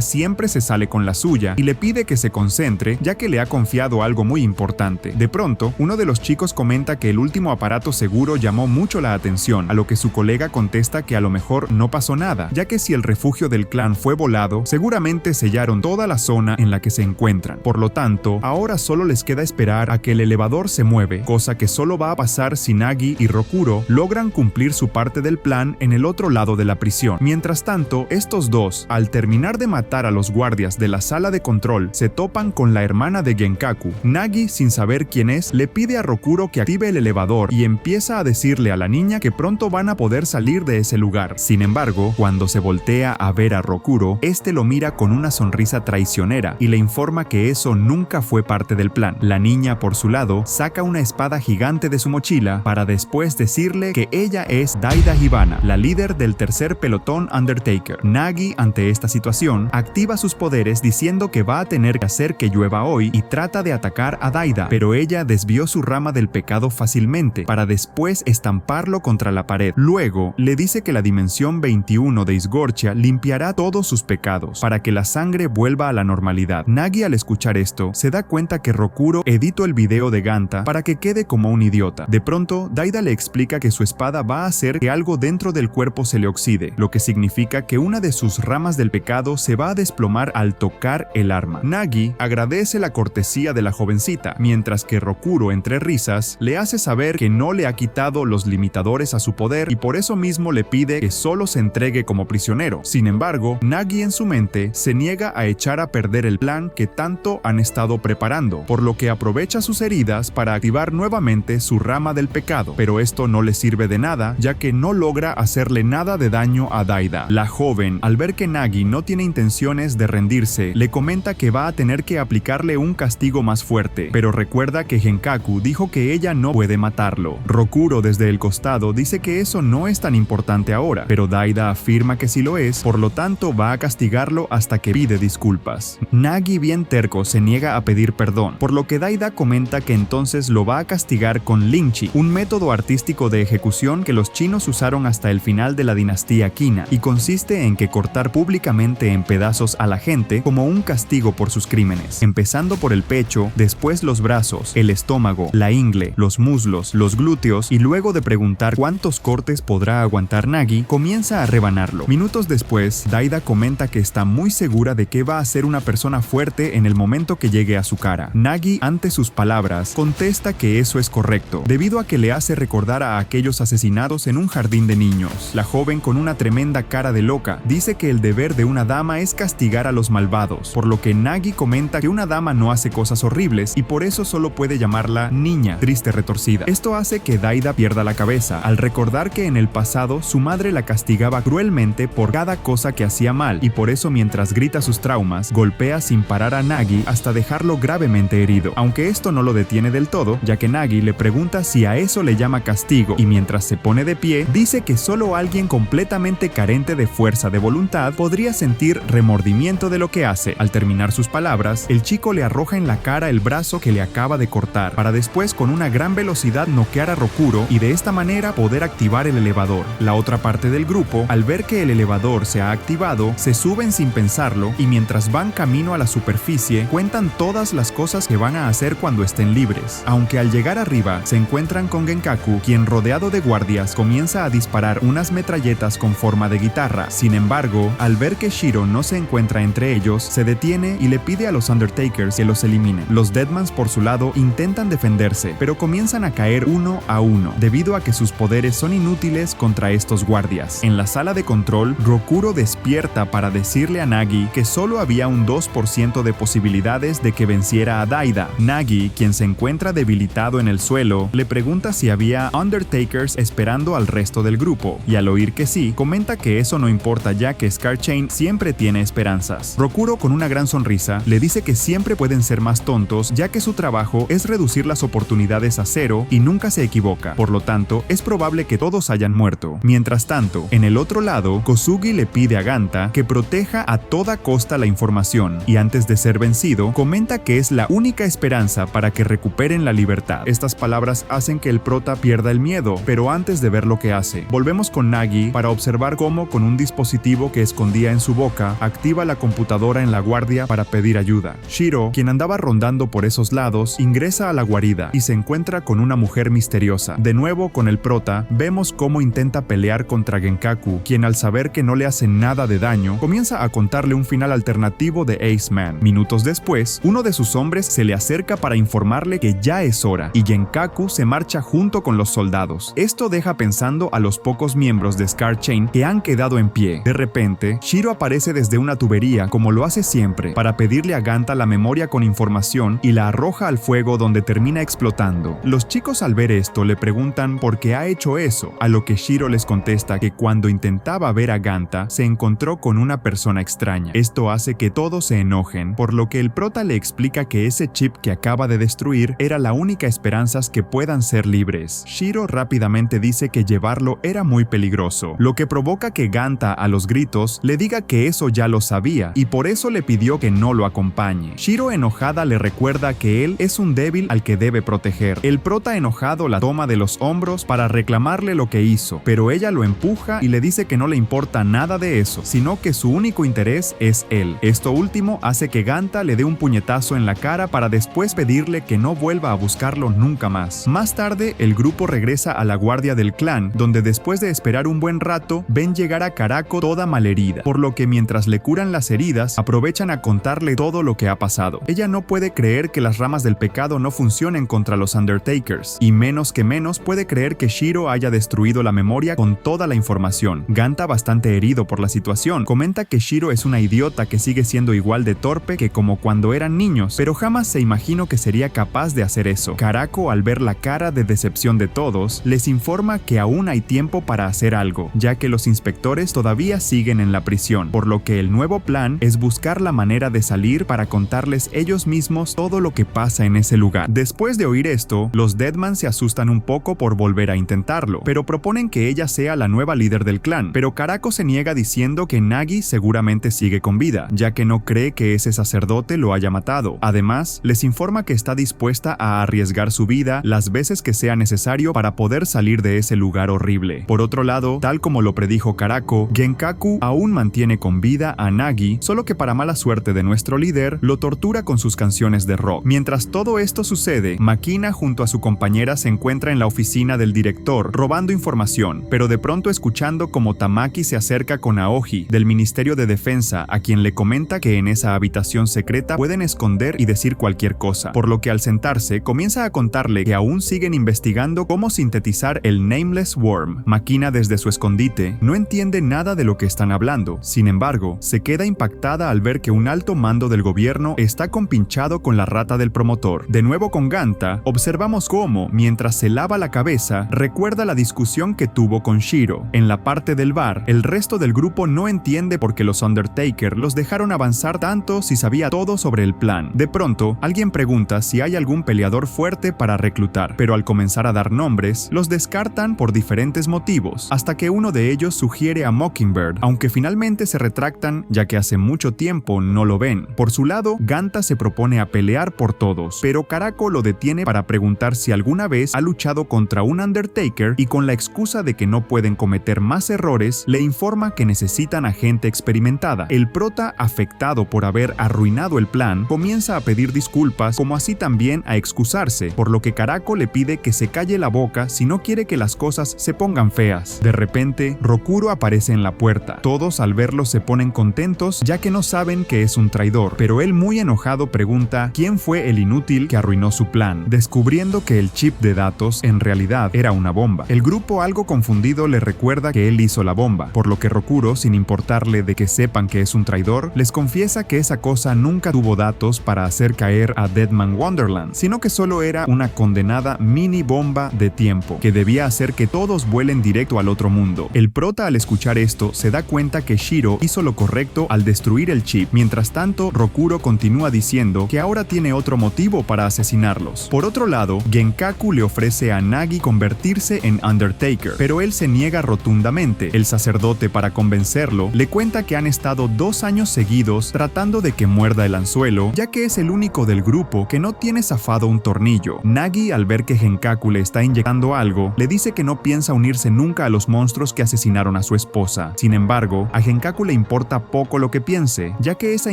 siempre se sale con la suya y le pide que se concentre ya que le ha confiado algo muy importante. De pronto, uno de los chicos comenta que el último aparato seguro llamó mucho la atención, a lo que su colega contesta que a lo mejor no pasó nada, ya que si el refugio del clan fue volado, seguramente sellaron toda la zona en la que se encuentran. Por lo tanto, ahora solo les queda esperar a que el elevador se mueve, cosa que solo va a pasar si Nagi y Rokuro logran cumplir su parte del plan en el otro lado de la prisión. Mientras tanto, estos dos, al terminar de matar a los guardias de la sala de control, se topan con la hermana de Genkaku. Nagi, sin saber quién es, le pide a Rokuro que active el elevador y empieza a decirle a la niña que pronto van a poder salir de ese lugar. Sin embargo, cuando se voltea a ver a Rokuro, este lo mira con una sonrisa traicionera y le informa que eso nunca fue parte del plan. La niña, por su lado, saca una espada gigante de su mochila para después decirle que ella es Daida Hibana, la líder del tercer pelotón Undertaker. Nagi, ante esta situación, activa sus poderes diciendo que va a tener que hacer que llueva hoy y trata de atacar a Daida, pero ella desvió su rama del pecado fácilmente para después estamparlo contra la pared. Luego, le dice que la dimensión 21 de Isgorgia limpiará todos sus pecados para que la sangre vuelva a la normalidad. Nagi, al escuchar esto, se da cuenta que Rokuro editó el video de Ganta para que quede como un idiota. De pronto, Daida le explica que su espada va a hacer que algo dentro del cuerpo se le oxide, lo que significa que una de sus ramas del pecado se va a desplomar al tocar el arma. Nagi agradece la cortesía de la jovencita, mientras que Rokuro, entre risas, le hace saber que no le ha quitado los limitadores a su poder y por eso mismo le pide que solo se entregue como prisionero. Sin embargo, Nagi en su mente se niega a echar a perder el plan que tanto han estado preparando, por lo que aprovecha sus heridas para activar nuevamente su rama del pecado, pero esto no le sirve de nada, ya que no logra hacerle nada de daño a Daida. La joven, al ver que Nagi no tiene intenciones de rendirse, le comenta que va a tener que aplicarle un castigo más fuerte, pero recuerda que Genkaku dijo que ella no puede matarlo. Rokuro, desde el costado, dice que eso no es tan importante ahora, pero Daida afirma que sí lo es, por lo tanto va a castigarlo hasta que pide disculpas. Nagi, bien terco, se niega a pedir perdón, por lo que Daida comenta que entonces lo va a castigar con Lingchi, un método artístico de ejecución que los chinos usaron hasta el final de la dinastía Qina, y consiste en que cortar públicamente en pedazos a la gente como un castigo por sus crímenes, empezando por el pecho, después los brazos, el estómago, la ingle, los muslos, los glúteos, y luego de preguntar cuántos cortes podrá aguantar Nagi, comienza a rebanarlo. Minutos después, Daida comenta que está muy segura de que va a ser una persona fuerte en el momento que llegue a su cara. Nagi, ante sus palabras, contesta que eso es correcto, debido a que le hace recordar a aquellos asesinados en un jardín de niños. La joven, con una tremenda cara de loca, dice que el deber de una dama es castigar a los malvados, por lo que Nagi comenta que una dama no hace cosas horribles y por eso solo puede llamarla niña, triste retorcida. Esto hace que Daida pierda la cabeza, al recordar que en el pasado su madre la castigaba cruelmente por cada cosa que hacía mal, y por eso mientras grita sus traumas, golpea sin parar a Nagi hasta dejarlo gravemente herido. Aunque esto no lo detiene del todo, ya que Nagi le pregunta si a eso le llama castigo, y mientras se pone de pie, dice que solo alguien completamente carente de fuerza de voluntad podría sentir remordimiento de lo que hace. Al terminar sus palabras, el chico le arroja en la cara el brazo que le acaba de cortar, para después con una gran velocidad noquear a Rokuro y de esta manera poder activar el elevador. La otra parte del grupo, al ver que el elevador se ha activado, se suben sin pensarlo y mientras van camino a la superficie, cuentan todas las cosas que van a hacer cuando estén libres. Aunque al llegar arriba, se encuentran con Genkaku, quien rodeado de guardias comienza a disparar unas metralletas con forma de guitarra. Sin embargo, al ver que Shiro no se encuentra entre ellos, se detiene y le pide a los Undertakers que los eliminen. Los Deadmans, por su lado, intentan defenderse, pero comienzan a caer uno a uno, debido a que sus poderes son inútiles contra estos guardias. En la sala de control, Rokuro despierta para decirle a Nagi que solo había un 2% de posibilidades de que venciera a Daida. Nagi, quien se encuentra debilitado en el suelo, le pregunta si había Undertakers esperando al resto del grupo, y al oír que sí, comenta que eso no importa ya que Scarchain siempre tiene esperanzas. Rokuro, con una gran sonrisa, le dice que siempre pueden ser más tontos ya que su trabajo es reducir las oportunidades a cero y nunca se equivoca, por lo tanto es probable que todos hayan muerto. Mientras tanto, en el otro lado, Kosugi le pide a Ganta que proteja a toda costa la información y antes de ser vencido, comenta que es la única esperanza para que recuperen la libertad. Estas palabras hacen que el prota pierda el miedo, pero antes de ver lo que hace, volvemos con Nagi para observar cómo con un dispositivo que escondía en su boca, activa la computadora en la guardia para pedir ayuda. Shiro, quien andaba rondando por esos lados, ingresa a la guarida y se encuentra con una mujer misteriosa. De nuevo con el prota, vemos cómo intenta pelear contra Genkaku, quien al saber que no le hace nada de daño, comienza a contarle un final alternativo de Ace Man. Minutos después, uno de sus hombres se le acerca para informarle que ya es hora, y Genkaku se marcha junto con los soldados. Esto deja pensando a los pocos miembros de Scarchain que han quedado en pie. De repente, Shiro aparece desde una tubería, como lo hace siempre, para pedirle a Ganta la memoria con información y la arroja al fuego donde termina termina explotando. Los chicos al ver esto le preguntan por qué ha hecho eso, a lo que Shiro les contesta que cuando intentaba ver a Ganta se encontró con una persona extraña. Esto hace que todos se enojen, por lo que el prota le explica que ese chip que acaba de destruir era la única esperanza que puedan ser libres. Shiro rápidamente dice que llevarlo era muy peligroso, lo que provoca que Ganta a los gritos le diga que eso ya lo sabía y por eso le pidió que no lo acompañe. Shiro enojada le recuerda que él es un débil al que debe proteger. El prota enojado la toma de los hombros para reclamarle lo que hizo, pero ella lo empuja y le dice que no le importa nada de eso, sino que su único interés es él. Esto último hace que Ganta le dé un puñetazo en la cara para después pedirle que no vuelva a buscarlo nunca más. Más tarde, el grupo regresa a la guardia del clan, donde después de esperar un buen rato, ven llegar a Karako toda malherida, por lo que mientras le curan las heridas, aprovechan a contarle todo lo que ha pasado. Ella no puede creer que las ramas del pecado no funcionen contra los Undertakers, y menos puede creer que Shiro haya destruido la memoria con toda la información. Ganta, bastante herido por la situación, comenta que Shiro es una idiota que sigue siendo igual de torpe que como cuando eran niños, pero jamás se imaginó que sería capaz de hacer eso. Karako, al ver la cara de decepción de todos, les informa que aún hay tiempo para hacer algo, ya que los inspectores todavía siguen en la prisión, por lo que el nuevo plan es buscar la manera de salir para contarles ellos mismos todo lo que pasa en ese lugar. Después de oír esto, los Deadman se asustan un poco por volver a intentarlo, pero proponen que ella sea la nueva líder del clan, pero Karako se niega diciendo que Nagi seguramente sigue con vida, ya que no cree que ese sacerdote lo haya matado. Además, les informa que está dispuesta a arriesgar su vida las veces que sea necesario para poder salir de ese lugar horrible. Por otro lado, tal como lo predijo Karako, Genkaku aún mantiene con vida a Nagi, solo que para mala suerte de nuestro líder, lo tortura con sus canciones de rock. Mientras todo esto sucede, Makina junto a su compañera se encuentra en la oficina del director, robando información, pero de pronto escuchando como Tamaki se acerca con Aoji, del Ministerio de Defensa, a quien le comenta que en esa habitación secreta pueden esconder y decir cualquier cosa, por lo que al sentarse comienza a contarle que aún siguen investigando cómo sintetizar el Nameless Worm. Makina, desde su escondite, no entiende nada de lo que están hablando. Sin embargo, se queda impactada al ver que un alto mando del gobierno está compinchado con la rata del promotor. De nuevo con Ganta, observamos cómo, mientras se lava la cabeza, recuerda la discusión que tuvo con Shiro. En la parte del bar, el resto del grupo no entiende por qué los Undertaker los dejaron avanzar tanto si sabía todo sobre el plan. De pronto, alguien pregunta si hay algún peleador fuerte para reclutar, pero al comenzar a dar nombres, los descartan por diferentes motivos, hasta que uno de ellos sugiere a Mockingbird, aunque finalmente se retractan ya que hace mucho tiempo no lo ven. Por su lado, Ganta se propone a pelear por todos, pero Karako lo detiene para preguntar si alguna vez ha luchado contra un Undertaker y con la excusa de que no pueden cometer más errores, le informa que necesitan a gente experimentada. El prota, afectado por haber arruinado el plan, comienza a pedir disculpas, como así también a excusarse, por lo que Karako le pide que se calle la boca si no quiere que las cosas se pongan feas. De repente, Rokuro aparece en la puerta. Todos al verlo se ponen contentos ya que no saben que es un traidor, pero él muy enojado pregunta quién fue el inútil que arruinó su plan, descubriendo que el chip de datos en realidad era una bomba. El grupo, algo confundido, le recuerda que él hizo la bomba, por lo que Rokuro, sin importarle de que sepan que es un traidor, les confiesa que esa cosa nunca tuvo datos para hacer caer a Deadman Wonderland, sino que solo era una condenada mini bomba de tiempo que debía hacer que todos vuelen directo al otro mundo. El prota, al escuchar esto, se da cuenta que Shiro hizo lo correcto al destruir el chip. Mientras tanto, Rokuro continúa diciendo que ahora tiene otro motivo para asesinarlos. Por otro lado, Genkaku le ofrece a Nagi convertirse en Undertaker, pero él se niega rotundamente. El sacerdote, para convencerlo, le cuenta que han estado 2 años seguidos tratando de que muerda el anzuelo, ya que es el único del grupo que no tiene zafado un tornillo. Nagi, al ver que Genkaku le está inyectando algo, le dice que no piensa unirse nunca a los monstruos que asesinaron a su esposa. Sin embargo, a Genkaku le importa poco lo que piense, ya que esa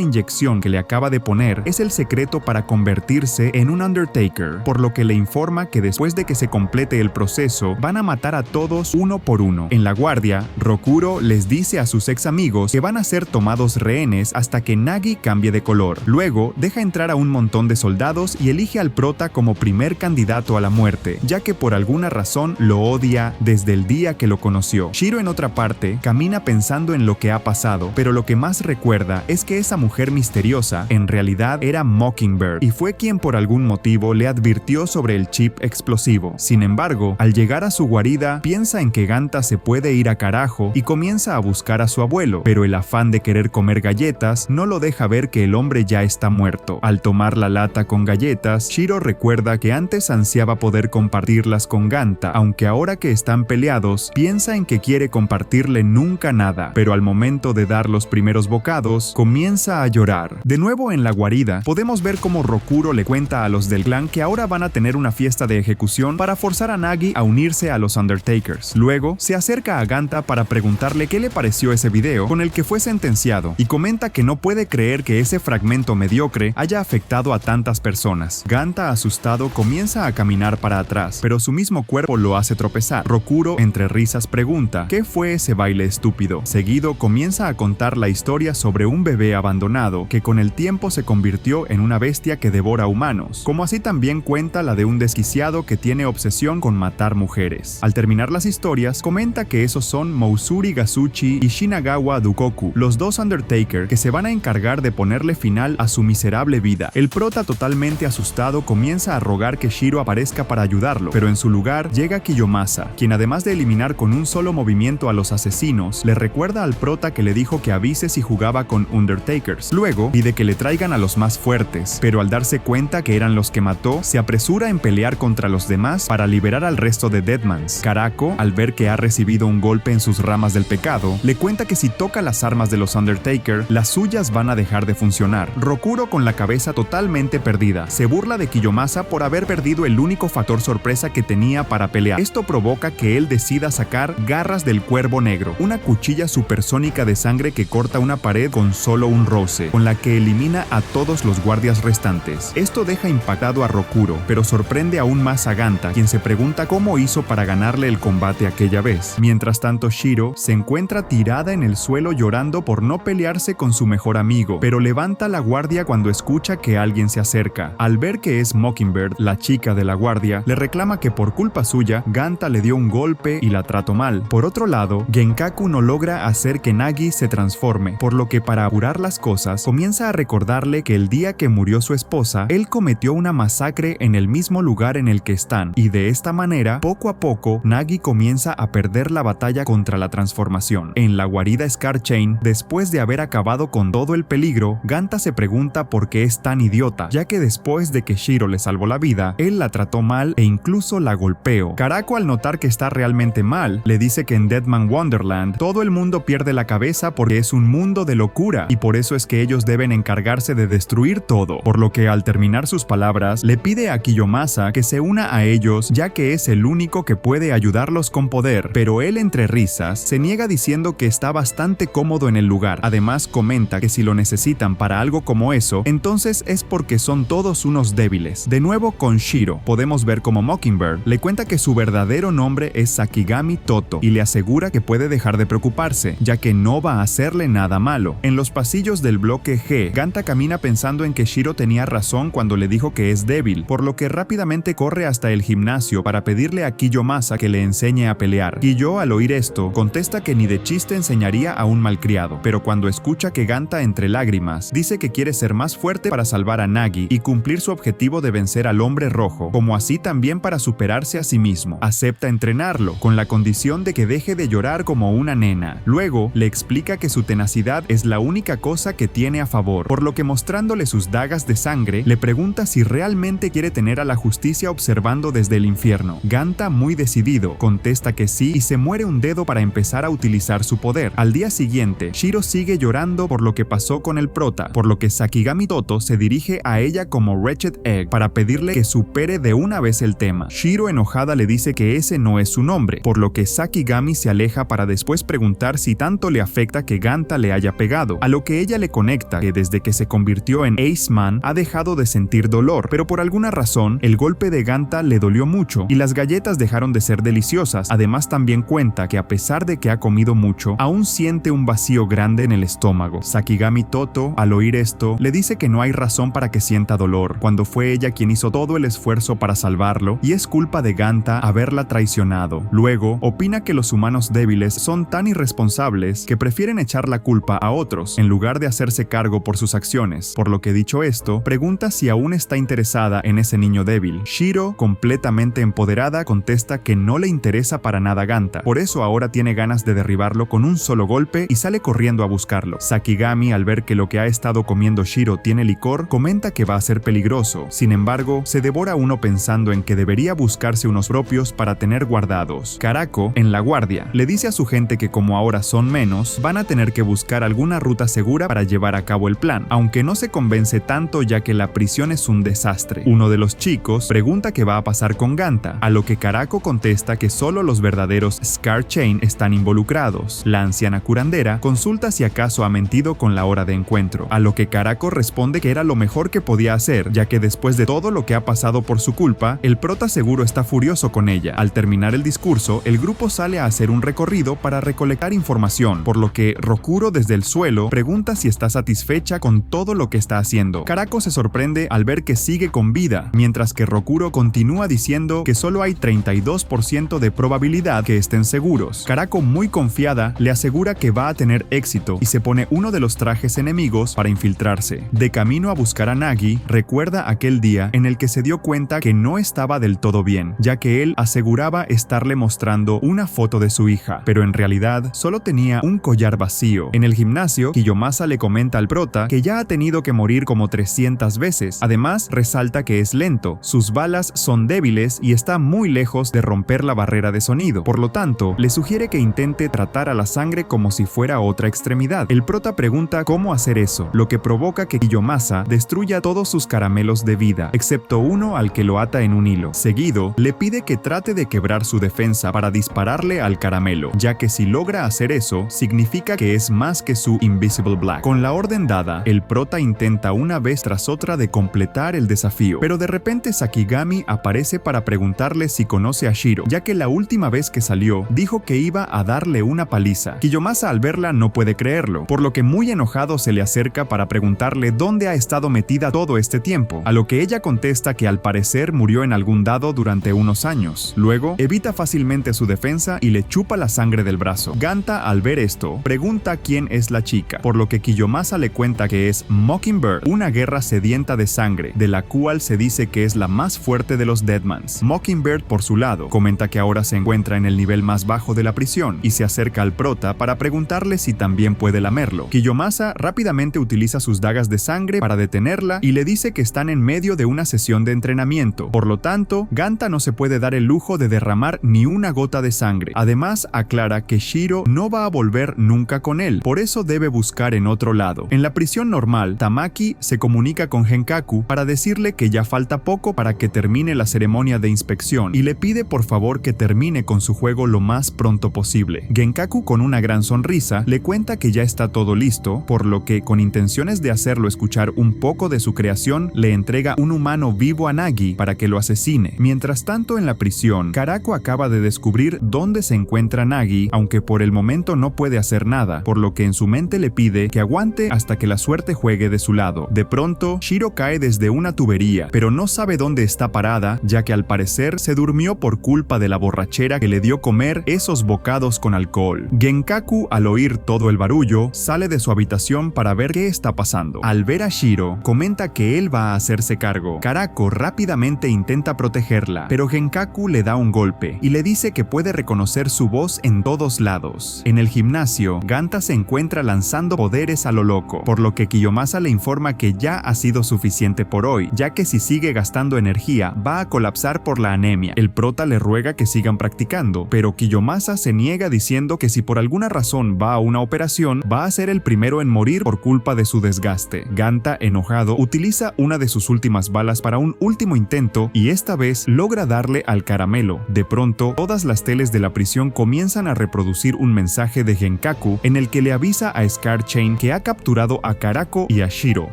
inyección que le acaba de poner es el secreto para convertirse en un Undertaker, por lo que le informa que después de que se complete el proceso, van a matar a todos uno por uno. En la guardia, Rokuro les dice a sus ex amigos que van a ser tomados rehenes hasta que Nagi cambie de color. Luego, deja entrar a un montón de soldados y elige al prota como primer candidato a la muerte, ya que por alguna razón lo odia desde el día que lo conoció. Shiro, en otra parte, camina pensando en lo que ha pasado, pero lo que más recuerda es que esa mujer misteriosa en realidad era Mockingbird y fue quien por algún motivo ejecutivo le advirtió sobre el chip explosivo. Sin embargo, al llegar a su guarida, piensa en que Ganta se puede ir a carajo y comienza a buscar a su abuelo, pero el afán de querer comer galletas no lo deja ver que el hombre ya está muerto. Al tomar la lata con galletas, Shiro recuerda que antes ansiaba poder compartirlas con Ganta, aunque ahora que están peleados, piensa en que quiere compartirle nunca nada, pero al momento de dar los primeros bocados, comienza a llorar. De nuevo en la guarida, podemos ver cómo Rokuro le cuenta a los del clan que ahora van a tener una fiesta de ejecución para forzar a Nagi a unirse a los Undertakers. Luego, se acerca a Ganta para preguntarle qué le pareció ese video con el que fue sentenciado, y comenta que no puede creer que ese fragmento mediocre haya afectado a tantas personas. Ganta, asustado, comienza a caminar para atrás, pero su mismo cuerpo lo hace tropezar. Rokuro, entre risas, pregunta ¿qué fue ese baile estúpido? Seguido, comienza a contar la historia sobre un bebé abandonado que con el tiempo se convirtió en una bestia que devora humanos, como así también cuenta la de un desquiciado que tiene obsesión con matar mujeres. Al terminar las historias, comenta que esos son Mousuri Gasuchi y Shinagawa Dukoku, los dos Undertaker que se van a encargar de ponerle final a su miserable vida. El prota, totalmente asustado, comienza a rogar que Shiro aparezca para ayudarlo, pero en su lugar llega Kiyomasa, quien además de eliminar con un solo movimiento a los asesinos, le recuerda al prota que le dijo que avise si jugaba con Undertakers. Luego pide que le traigan a los más fuertes, pero al darse cuenta que eran los que mató, se apresura en pelear contra los demás para liberar al resto de Deadmans. Karako, al ver que ha recibido un golpe en sus ramas del pecado, le cuenta que si toca las armas de los Undertaker, las suyas van a dejar de funcionar. Rokuro, con la cabeza totalmente perdida, se burla de Kiyomasa por haber perdido el único factor sorpresa que tenía para pelear. Esto provoca que él decida sacar Garras del Cuervo Negro, una cuchilla supersónica de sangre que corta una pared con solo un roce, con la que elimina a todos los guardias restantes. Esto deja impactado a Rokuro, pero sorprende aún más a Ganta, quien se pregunta cómo hizo para ganarle el combate aquella vez. Mientras tanto, Shiro se encuentra tirada en el suelo llorando por no pelearse con su mejor amigo, pero levanta la guardia cuando escucha que alguien se acerca. Al ver que es Mockingbird, la chica de la guardia, le reclama que por culpa suya, Ganta le dio un golpe y la trató mal. Por otro lado, Genkaku no logra hacer que Nagi se transforme, por lo que para apurar las cosas, comienza a recordarle que el día que murió su esposa, él cometió una masacre en el mismo lugar en el que están, y de esta manera, poco a poco, Nagi comienza a perder la batalla contra la transformación. En la guarida Scarchain, después de haber acabado con todo el peligro, Ganta se pregunta por qué es tan idiota, ya que después de que Shiro le salvó la vida, él la trató mal e incluso la golpeó. Karako, al notar que está realmente mal, le dice que en Deadman Wonderland todo el mundo pierde la cabeza porque es un mundo de locura y por eso es que ellos deben encargarse de destruir todo, por lo que al terminar sus palabras le pide a Kiyomasa que se una a ellos ya que es el único que puede ayudarlos con poder, pero él entre risas se niega diciendo que está bastante cómodo en el lugar. Además comenta que si lo necesitan para algo como eso, entonces es porque son todos unos débiles. De nuevo con Shiro, podemos ver como Mockingbird le cuenta que su verdadero nombre es Sakigami Toto y le asegura que puede dejar de preocuparse, ya que no va a hacerle nada malo. En los pasillos del bloque G, Ganta camina pensando en que Shiro tenía razón cuando le dijo que es débil, por lo que rápidamente corre hasta el gimnasio para pedirle a Kiyomasa que le enseñe a pelear. Kiyo, al oír esto, contesta que ni de chiste enseñaría a un malcriado, pero cuando escucha que Ganta entre lágrimas dice que quiere ser más fuerte para salvar a Nagi y cumplir su objetivo de vencer al Hombre Rojo, como así también para superarse a sí mismo, acepta entrenarlo, con la condición de que deje de llorar como una nena. Luego, le explica que su tenacidad es la única cosa que tiene a favor, por lo que mostrándole sus dagas de sangre, le pregunta si realmente quiere tener a la justicia observando desde el infierno. Ganta, muy decidido, contesta que sí y se muere un dedo para empezar a utilizar su poder. Al día siguiente, Shiro sigue llorando por lo que pasó con el prota, por lo que Sakigami Toto se dirige a ella como Wretched Egg para pedirle que supere de una vez el tema. Shiro, enojada, le dice que ese no es su nombre, por lo que Sakigami se aleja para después preguntar si tanto le afecta que Ganta le haya pegado, a lo que ella le conecta que desde que se convirtió en Ace Man ha dejado de sentir dolor, pero por alguna razón el golpe de Ganta le dolió mucho y las galletas dejaron de ser deliciosas. Además también cuenta que a pesar de que ha comido mucho, aún siente un vacío grande en el estómago. Sakigami Toto, al oír esto, le dice que no hay razón para que sienta dolor, cuando fue ella quien hizo todo el esfuerzo para salvarlo y es culpa de Ganta haberla traicionado. Luego, opina que los humanos débiles son tan irresponsables que prefieren echar la culpa a otros, en lugar de hacerse cargo por sus acciones, por lo que dicho esto, pregunta si aún está interesado interesada en ese niño débil. Shiro, completamente empoderada, contesta que no le interesa para nada Ganta, por eso ahora tiene ganas de derribarlo con un solo golpe y sale corriendo a buscarlo. Sakigami, al ver que lo que ha estado comiendo Shiro tiene licor, comenta que va a ser peligroso. Sin embargo, se devora uno pensando en que debería buscarse unos propios para tener guardados. Karako, en la guardia, le dice a su gente que como ahora son menos, van a tener que buscar alguna ruta segura para llevar a cabo el plan, aunque no se convence tanto ya que la prisión es un desastre. Uno de los chicos pregunta qué va a pasar con Ganta, a lo que Karako contesta que solo los verdaderos Scar Chain están involucrados. La anciana curandera consulta si acaso ha mentido con la hora de encuentro, a lo que Karako responde que era lo mejor que podía hacer, ya que después de todo lo que ha pasado por su culpa, el prota seguro está furioso con ella. Al terminar el discurso, el grupo sale a hacer un recorrido para recolectar información, por lo que Rokuro desde el suelo pregunta si está satisfecha con todo lo que está haciendo. Karako se sorprende al ver que sigue con vida, mientras que Rokuro continúa diciendo que solo hay 32% de probabilidad que estén seguros. Karako, muy confiada, le asegura que va a tener éxito y se pone uno de los trajes enemigos para infiltrarse. De camino a buscar a Nagi, recuerda aquel día en el que se dio cuenta que no estaba del todo bien, ya que él aseguraba estarle mostrando una foto de su hija, pero en realidad solo tenía un collar vacío. En el gimnasio, Kiyomasa le comenta al prota que ya ha tenido que morir como 300 veces. Además, resalta que es lento, sus balas son débiles y está muy lejos de romper la barrera de sonido. Por lo tanto, le sugiere que intente tratar a la sangre como si fuera otra extremidad. El prota pregunta cómo hacer eso, lo que provoca que Kiyomasa destruya todos sus caramelos de vida, excepto uno al que lo ata en un hilo. Seguido, le pide que trate de quebrar su defensa para dispararle al caramelo, ya que si logra hacer eso, significa que es más que su Invisible Black. Con la orden dada, el prota intenta una vez tras otra de completar el desafío, pero de repente Sakigami aparece para preguntarle si conoce a Shiro, ya que la última vez que salió, dijo que iba a darle una paliza. Kiyomasa al verla no puede creerlo, por lo que muy enojado se le acerca para preguntarle dónde ha estado metida todo este tiempo, a lo que ella contesta que al parecer murió en algún dado durante unos años. Luego, evita fácilmente su defensa y le chupa la sangre del brazo. Ganta, al ver esto, pregunta quién es la chica, por lo que Kiyomasa le cuenta que es Mockingbird, una guerra sedienta de sangre, de la cual se dice que es la más fuerte de los Deadmans. Mockingbird, por su lado, comenta que ahora se encuentra en el nivel más bajo de la prisión y se acerca al prota para preguntarle si también puede lamerlo. Kiyomasa rápidamente utiliza sus dagas de sangre para detenerla y le dice que están en medio de una sesión de entrenamiento. Por lo tanto, Ganta no se puede dar el lujo de derramar ni una gota de sangre. Además, aclara que Shiro no va a volver nunca con él, por eso debe buscar en otro lado. En la prisión normal, Tamaki se comunica con Genkaku para decirle que ya falta poco para que termine la ceremonia de inspección y le pide por favor que termine con su juego lo más pronto posible. Genkaku, con una gran sonrisa, le cuenta que ya está todo listo, por lo que, con intenciones de hacerlo escuchar un poco de su creación, le entrega un humano vivo a Nagi para que lo asesine. Mientras tanto, en la prisión, Karako acaba de descubrir dónde se encuentra Nagi, aunque por el momento no puede hacer nada, por lo que en su mente le pide que aguante hasta que la suerte juegue de su lado. De pronto, Shiro cae desde una tubería, pero no sabe dónde está parada, ya que al parecer se durmió por culpa de la borrachera que le dio comer esos bocados con alcohol. Genkaku, al oír todo el barullo, sale de su habitación para ver qué está pasando. Al ver a Shiro, comenta que él va a hacerse cargo. Karako rápidamente intenta protegerla, pero Genkaku le da un golpe y le dice que puede reconocer su voz en todos lados. En el gimnasio, Ganta se encuentra lanzando poderes a lo loco, por lo que Kiyomasa le informa que ya ha sido suficiente por hoy, ya que si sigue gastando energía, va a colapsar por la anemia. El prota le ruega que sigan practicando, pero Kiyomasa se niega diciendo que si por alguna razón va a una operación, va a ser el primero en morir por culpa de su desgaste. Ganta, enojado, utiliza una de sus últimas balas para un último intento y esta vez logra darle al caramelo. De pronto, todas las teles de la prisión comienzan a reproducir un mensaje de Genkaku en el que le avisa a Scar Chain que ha capturado a Karako y a Shiro.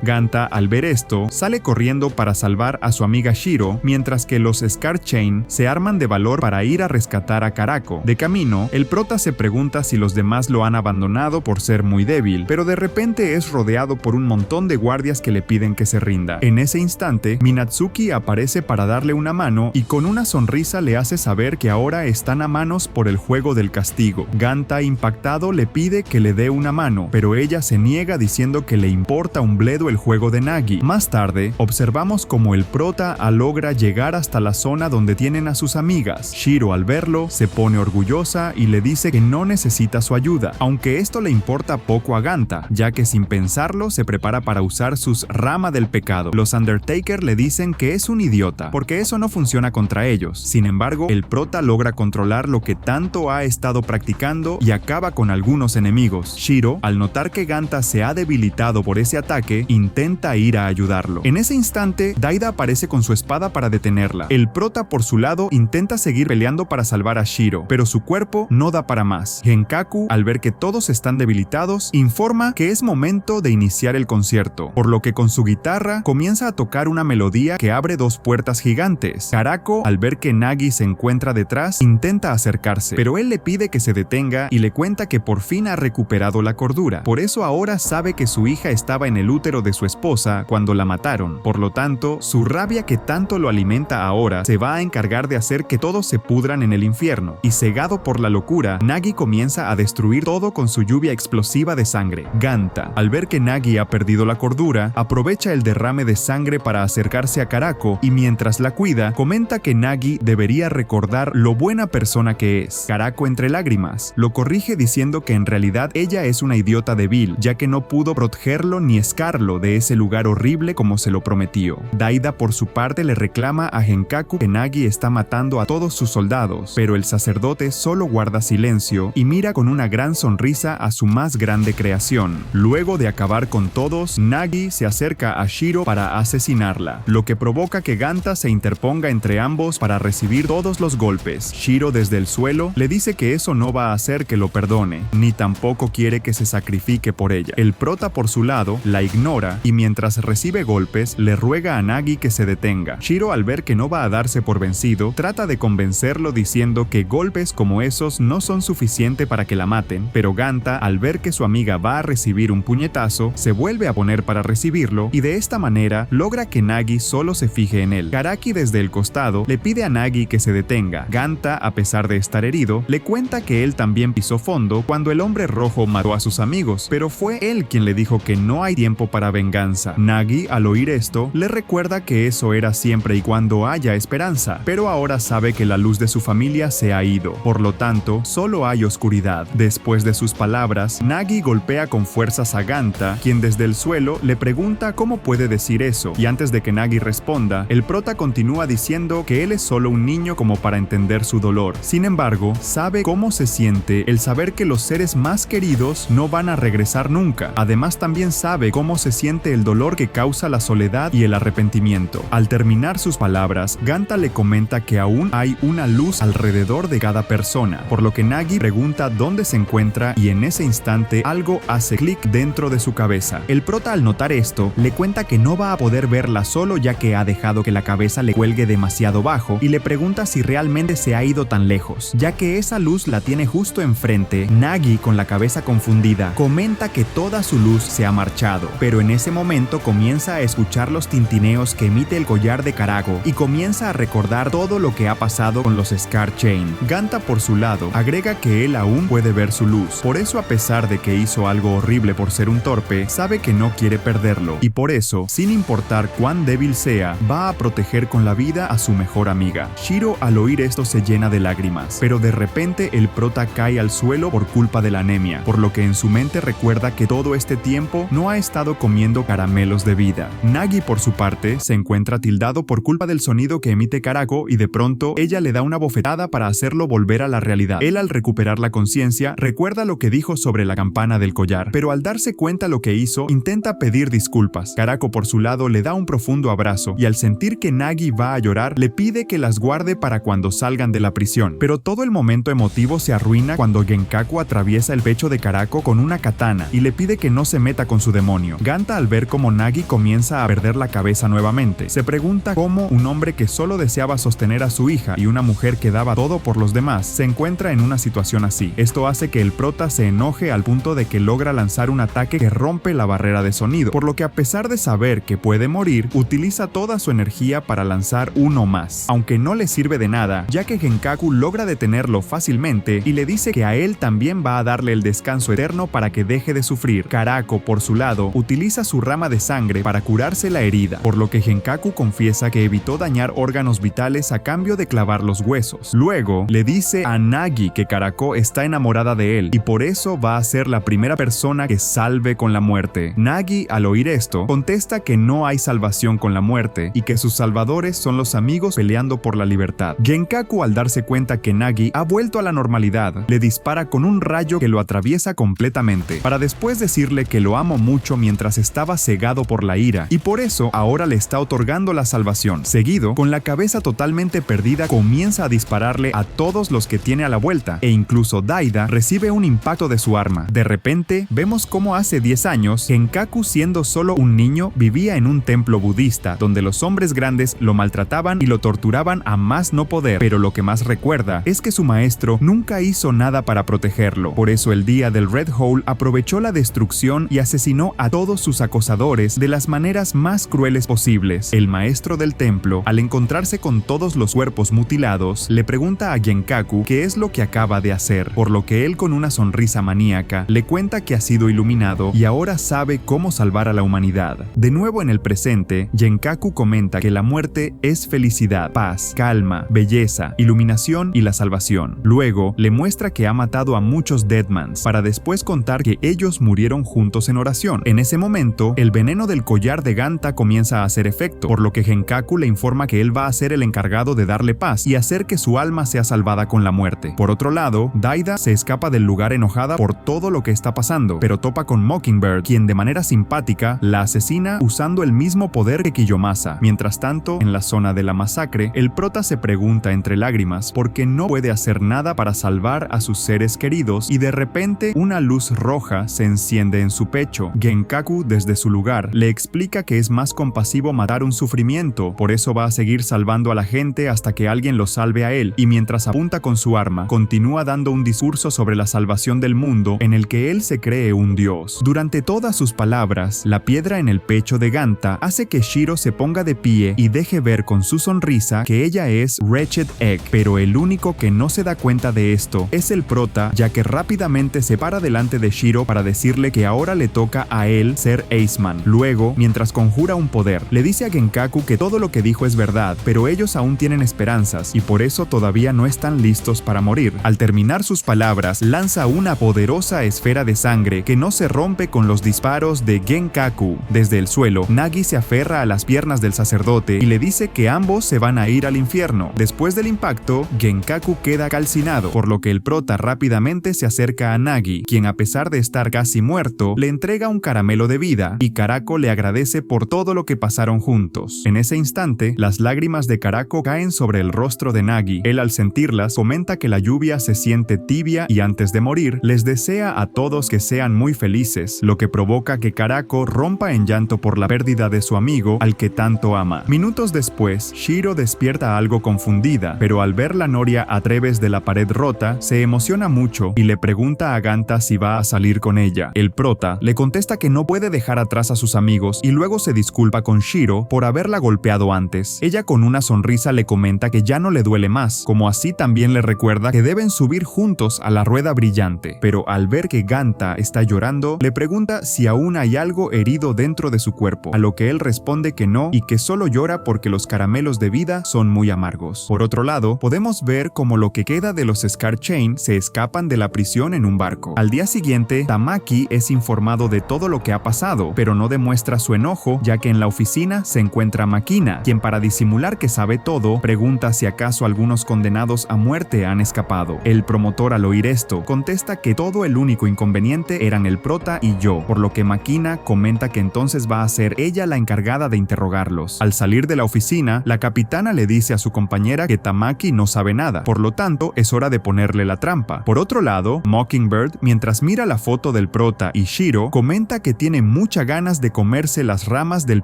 Ganta, al ver esto, sale corriendo para salvar a su amiga Shiro, mientras que los Scar Chain se arman de valor para ir a rescatar a Karako. De camino, el prota se pregunta si los demás lo han abandonado por ser muy débil, pero de repente es rodeado por un montón de guardias que le piden que se rinda. En ese instante, Minatsuki aparece para darle una mano y con una sonrisa le hace saber que ahora están a manos por el juego del castigo. Ganta, impactado, le pide que le dé una mano, pero ella se niega diciendo que le importa un bledo el juego de Nagi. Más tarde, observamos observamos como el prota logra llegar hasta la zona donde tienen a sus amigas. Shiro, al verlo, se pone orgullosa y le dice que no necesita su ayuda, aunque esto le importa poco a Ganta, ya que sin pensarlo se prepara para usar sus rama del pecado. Los Undertaker le dicen que es un idiota, porque eso no funciona contra ellos. Sin embargo, el prota logra controlar lo que tanto ha estado practicando y acaba con algunos enemigos. Shiro, al notar que Ganta se ha debilitado por ese ataque, intenta ir a ayudarlo. En ese instante, Daida aparece con su espada para detenerla. El prota, por su lado, intenta seguir peleando para salvar a Shiro, pero su cuerpo no da para más. Genkaku, al ver que todos están debilitados, informa que es momento de iniciar el concierto, por lo que con su guitarra comienza a tocar una melodía que abre dos puertas gigantes. Karako, al ver que Nagi se encuentra detrás, intenta acercarse, pero él le pide que se detenga y le cuenta que por fin ha recuperado la cordura. Por eso ahora sabe que su hija estaba en el útero de su esposa cuando la mataron. Por lo tanto, su rabia que tanto lo alimenta ahora se va a encargar de hacer que todos se pudran en el infierno. Y cegado por la locura, Nagi comienza a destruir todo con su lluvia explosiva de sangre. Ganta, al ver que Nagi ha perdido la cordura, aprovecha el derrame de sangre para acercarse a Karako y mientras la cuida, comenta que Nagi debería recordar lo buena persona que es. Karako, entre lágrimas, lo corrige diciendo que en realidad ella es una idiota débil, ya que no pudo protegerlo ni escarlo de ese lugar horrible como se lo prometió. Daida, por su parte, le reclama a Genkaku que Nagi está matando a todos sus soldados, pero el sacerdote solo guarda silencio y mira con una gran sonrisa a su más grande creación. Luego de acabar con todos, Nagi se acerca a Shiro para asesinarla, lo que provoca que Ganta se interponga entre ambos para recibir todos los golpes. Shiro, desde el suelo, le dice que eso no va a hacer que lo perdone, ni tampoco quiere que se sacrifique por ella. El prota, por su lado, la ignora y mientras recibe golpes, le ruega a Nagi que se detenga. Shiro, al ver que no va a darse por vencido, trata de convencerlo diciendo que golpes como esos no son suficientes para que la maten, pero Ganta, al ver que su amiga va a recibir un puñetazo, se vuelve a poner para recibirlo y de esta manera logra que Nagi solo se fije en él. Karaki, desde el costado, le pide a Nagi que se detenga. Ganta, a pesar de estar herido, le cuenta que él también pisó fondo cuando el hombre rojo mató a sus amigos, pero fue él quien le dijo que no hay tiempo para venganza. Nagi, al oír esto, le recuerda que eso era siempre y cuando haya esperanza, pero ahora sabe que la luz de su familia se ha ido, por lo tanto, solo hay oscuridad. Después de sus palabras, Nagi golpea con fuerzas a Ganta, quien desde el suelo le pregunta cómo puede decir eso, y antes de que Nagi responda, el prota continúa diciendo que él es solo un niño como para entender su dolor. Sin embargo, sabe cómo se siente el saber que los seres más queridos no van a regresar nunca. Además, también sabe cómo se siente el dolor que causa la soledad y el arrepentimiento. Al terminar sus palabras, Ganta le comenta que aún hay una luz alrededor de cada persona, por lo que Nagi pregunta dónde se encuentra y en ese instante algo hace clic dentro de su cabeza. El prota, al notar esto, le cuenta que no va a poder verla solo ya que ha dejado que la cabeza le cuelgue demasiado bajo y le pregunta si realmente se ha ido tan lejos, ya que esa luz la tiene justo enfrente. Nagi, con la cabeza confundida, comenta que toda su luz se ha marchado, pero en ese momento comienza a escuchar los tintineos que emite el collar de Karako y comienza a recordar todo lo que ha pasado con los Scar Chain. Ganta, por su lado, agrega que él aún puede ver su luz, por eso a pesar de que hizo algo horrible por ser un torpe, sabe que no quiere perderlo, y por eso, sin importar cuán débil sea, va a proteger con la vida a su mejor amiga. Shiro, al oír esto, se llena de lágrimas, pero de repente el prota cae al suelo por culpa de la anemia, por lo que en su mente recuerda que todo este tiempo no ha estado comiendo caramelos de vida. Nagi, por su parte, se encuentra tildado por culpa del sonido que emite Karako y de pronto ella le da una bofetada para hacerlo volver a la realidad. Él, al recuperar la conciencia, recuerda lo que dijo sobre la campana del collar, pero al darse cuenta lo que hizo, intenta pedir disculpas. Karako, por su lado, le da un profundo abrazo y al sentir que Nagi va a llorar, le pide que las guarde para cuando salgan de la prisión, pero todo el momento emotivo se arruina cuando Genkaku atraviesa el pecho de Karako con una katana y le pide que no se meta con su demonio. Ganta, al ver cómo Nagi comienza a perder la cabeza nuevamente, se pregunta cómo un hombre que solo deseaba sostener a su hija y una mujer que daba todo por los demás se encuentra en una situación así. Esto hace que el prota se enoje al punto de que logra lanzar un ataque que rompe la barrera de sonido, por lo que a pesar de saber que puede morir, utiliza toda su energía para lanzar uno más, aunque no le sirve de nada, ya que Genkaku logra detenerlo fácilmente y le dice que a él también va a darle el descanso eterno para que deje de sufrir. Karako, por su lado, utiliza su rama de sangre para curarse la herida vida, por lo que Genkaku confiesa que evitó dañar órganos vitales a cambio de clavar los huesos. Luego, le dice a Nagi que Karako está enamorada de él y por eso va a ser la primera persona que salve con la muerte. Nagi, al oír esto, contesta que no hay salvación con la muerte y que sus salvadores son los amigos peleando por la libertad. Genkaku, al darse cuenta que Nagi ha vuelto a la normalidad, le dispara con un rayo que lo atraviesa completamente, para después decirle que lo amo mucho mientras estaba cegado por la ira y por eso ahora le está otorgando la salvación. Seguido, con la cabeza totalmente perdida, comienza a dispararle a todos los que tiene a la vuelta e incluso Daida recibe un impacto de su arma. De repente, vemos cómo hace 10 años, Genkaku, siendo solo un niño, vivía en un templo budista donde los hombres grandes lo maltrataban y lo torturaban a más no poder, pero lo que más recuerda es que su maestro nunca hizo nada para protegerlo. Por eso el día del Red Hole aprovechó la destrucción y asesinó a todos sus acosadores de las maneras más crueles posibles. El maestro del templo, al encontrarse con todos los cuerpos mutilados, le pregunta a Genkaku qué es lo que acaba de hacer, por lo que él, con una sonrisa maníaca, le cuenta que ha sido iluminado y ahora sabe cómo salvar a la humanidad. De nuevo en el presente, Genkaku comenta que la muerte es felicidad, paz, calma, belleza, iluminación y la salvación. Luego, le muestra que ha matado a muchos Deadmans, para después contar que ellos murieron juntos en oración. En ese momento, el veneno del collar de Ganta comienza a hacer efecto, por lo que Genkaku le informa que él va a ser el encargado de darle paz y hacer que su alma sea salvada con la muerte. Por otro lado, Daida se escapa del lugar enojada por todo lo que está pasando, pero topa con Mockingbird, quien de manera simpática la asesina usando el mismo poder que Kiyomasa. Mientras tanto, en la zona de la masacre, el prota se pregunta entre lágrimas por qué no puede hacer nada para salvar a sus seres queridos y de repente una luz roja se enciende en su pecho. Genkaku, desde su lugar, le explica que es más compasivo matar un sufrimiento, por eso va a seguir salvando a la gente hasta que alguien lo salve a él, y mientras apunta con su arma, continúa dando un discurso sobre la salvación del mundo en el que él se cree un dios. Durante todas sus palabras, la piedra en el pecho de Ganta hace que Shiro se ponga de pie y deje ver con su sonrisa que ella es Wretched Egg, pero el único que no se da cuenta de esto es el prota, ya que rápidamente se para delante de Shiro para decirle que ahora le toca a él ser Aceman. Luego, mientras conjura un poder, le dice a Genkaku que todo lo que dijo es verdad, pero ellos aún tienen esperanzas y por eso todavía no están listos para morir. Al terminar sus palabras, lanza una poderosa esfera de sangre que no se rompe con los disparos de Genkaku. Desde el suelo, Nagi se aferra a las piernas del sacerdote y le dice que ambos se van a ir al infierno. Después del impacto, Genkaku queda calcinado, por lo que el prota rápidamente se acerca a Nagi, quien a pesar de estar casi muerto, le entrega un caramelo de vida y Karako le agradece por todo lo que pasaron juntos. En ese instante, las lágrimas de Karako caen sobre el rostro de Nagi. Él, al sentirlas, comenta que la lluvia se siente tibia y antes de morir, les desea a todos que sean muy felices, lo que provoca que Karako rompa en llanto por la pérdida de su amigo al que tanto ama. Minutos después, Shiro despierta algo confundida, pero al ver la noria a través de la pared rota, se emociona mucho y le pregunta a Ganta si va a salir con ella. El prota le contesta que no puede dejar atrás a sus amigos y luego se disculpa con Shiro por haberla golpeado antes. Ella, con una sonrisa, le comenta que ya no le duele más, como así también le recuerda que deben subir juntos a la rueda brillante, pero al ver que Ganta está llorando, le pregunta si aún hay algo herido dentro de su cuerpo, a lo que él responde que no y que solo llora porque los caramelos de vida son muy amargos. Por otro lado, podemos ver cómo lo que queda de los Scar Chain se escapan de la prisión en un barco. Al día siguiente, Tamaki es informado de todo lo que ha pasado, pero no demuestra su enojo, ya que en la oficina se encuentra Makina, quien, para disimular que sabe todo, pregunta si acaso algunos condenados a muerte han escapado. El promotor, al oír esto, contesta que todo el único inconveniente eran el prota y yo, por lo que Makina comenta que entonces va a ser ella la encargada de interrogarlos. Al salir de la oficina, la capitana le dice a su compañera que Tamaki no sabe nada, por lo tanto es hora de ponerle la trampa. Por otro lado, Mockingbird, mientras mira la foto del prota y Shiro, comenta que tiene muchas ganas de comerse las ramas del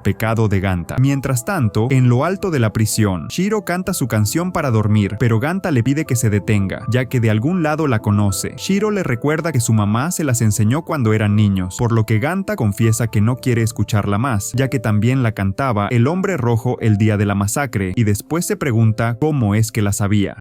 pecado de Ganta. Mientras tanto, en lo alto de la prisión, Shiro canta su canción para dormir, pero Ganta le pide que se detenga, ya que de algún lado la conoce. Shiro le recuerda que su mamá se las enseñó cuando eran niños, por lo que Ganta confiesa que no quiere escucharla más, ya que también la cantaba el hombre rojo el día de la masacre, y después se pregunta cómo es que la sabía.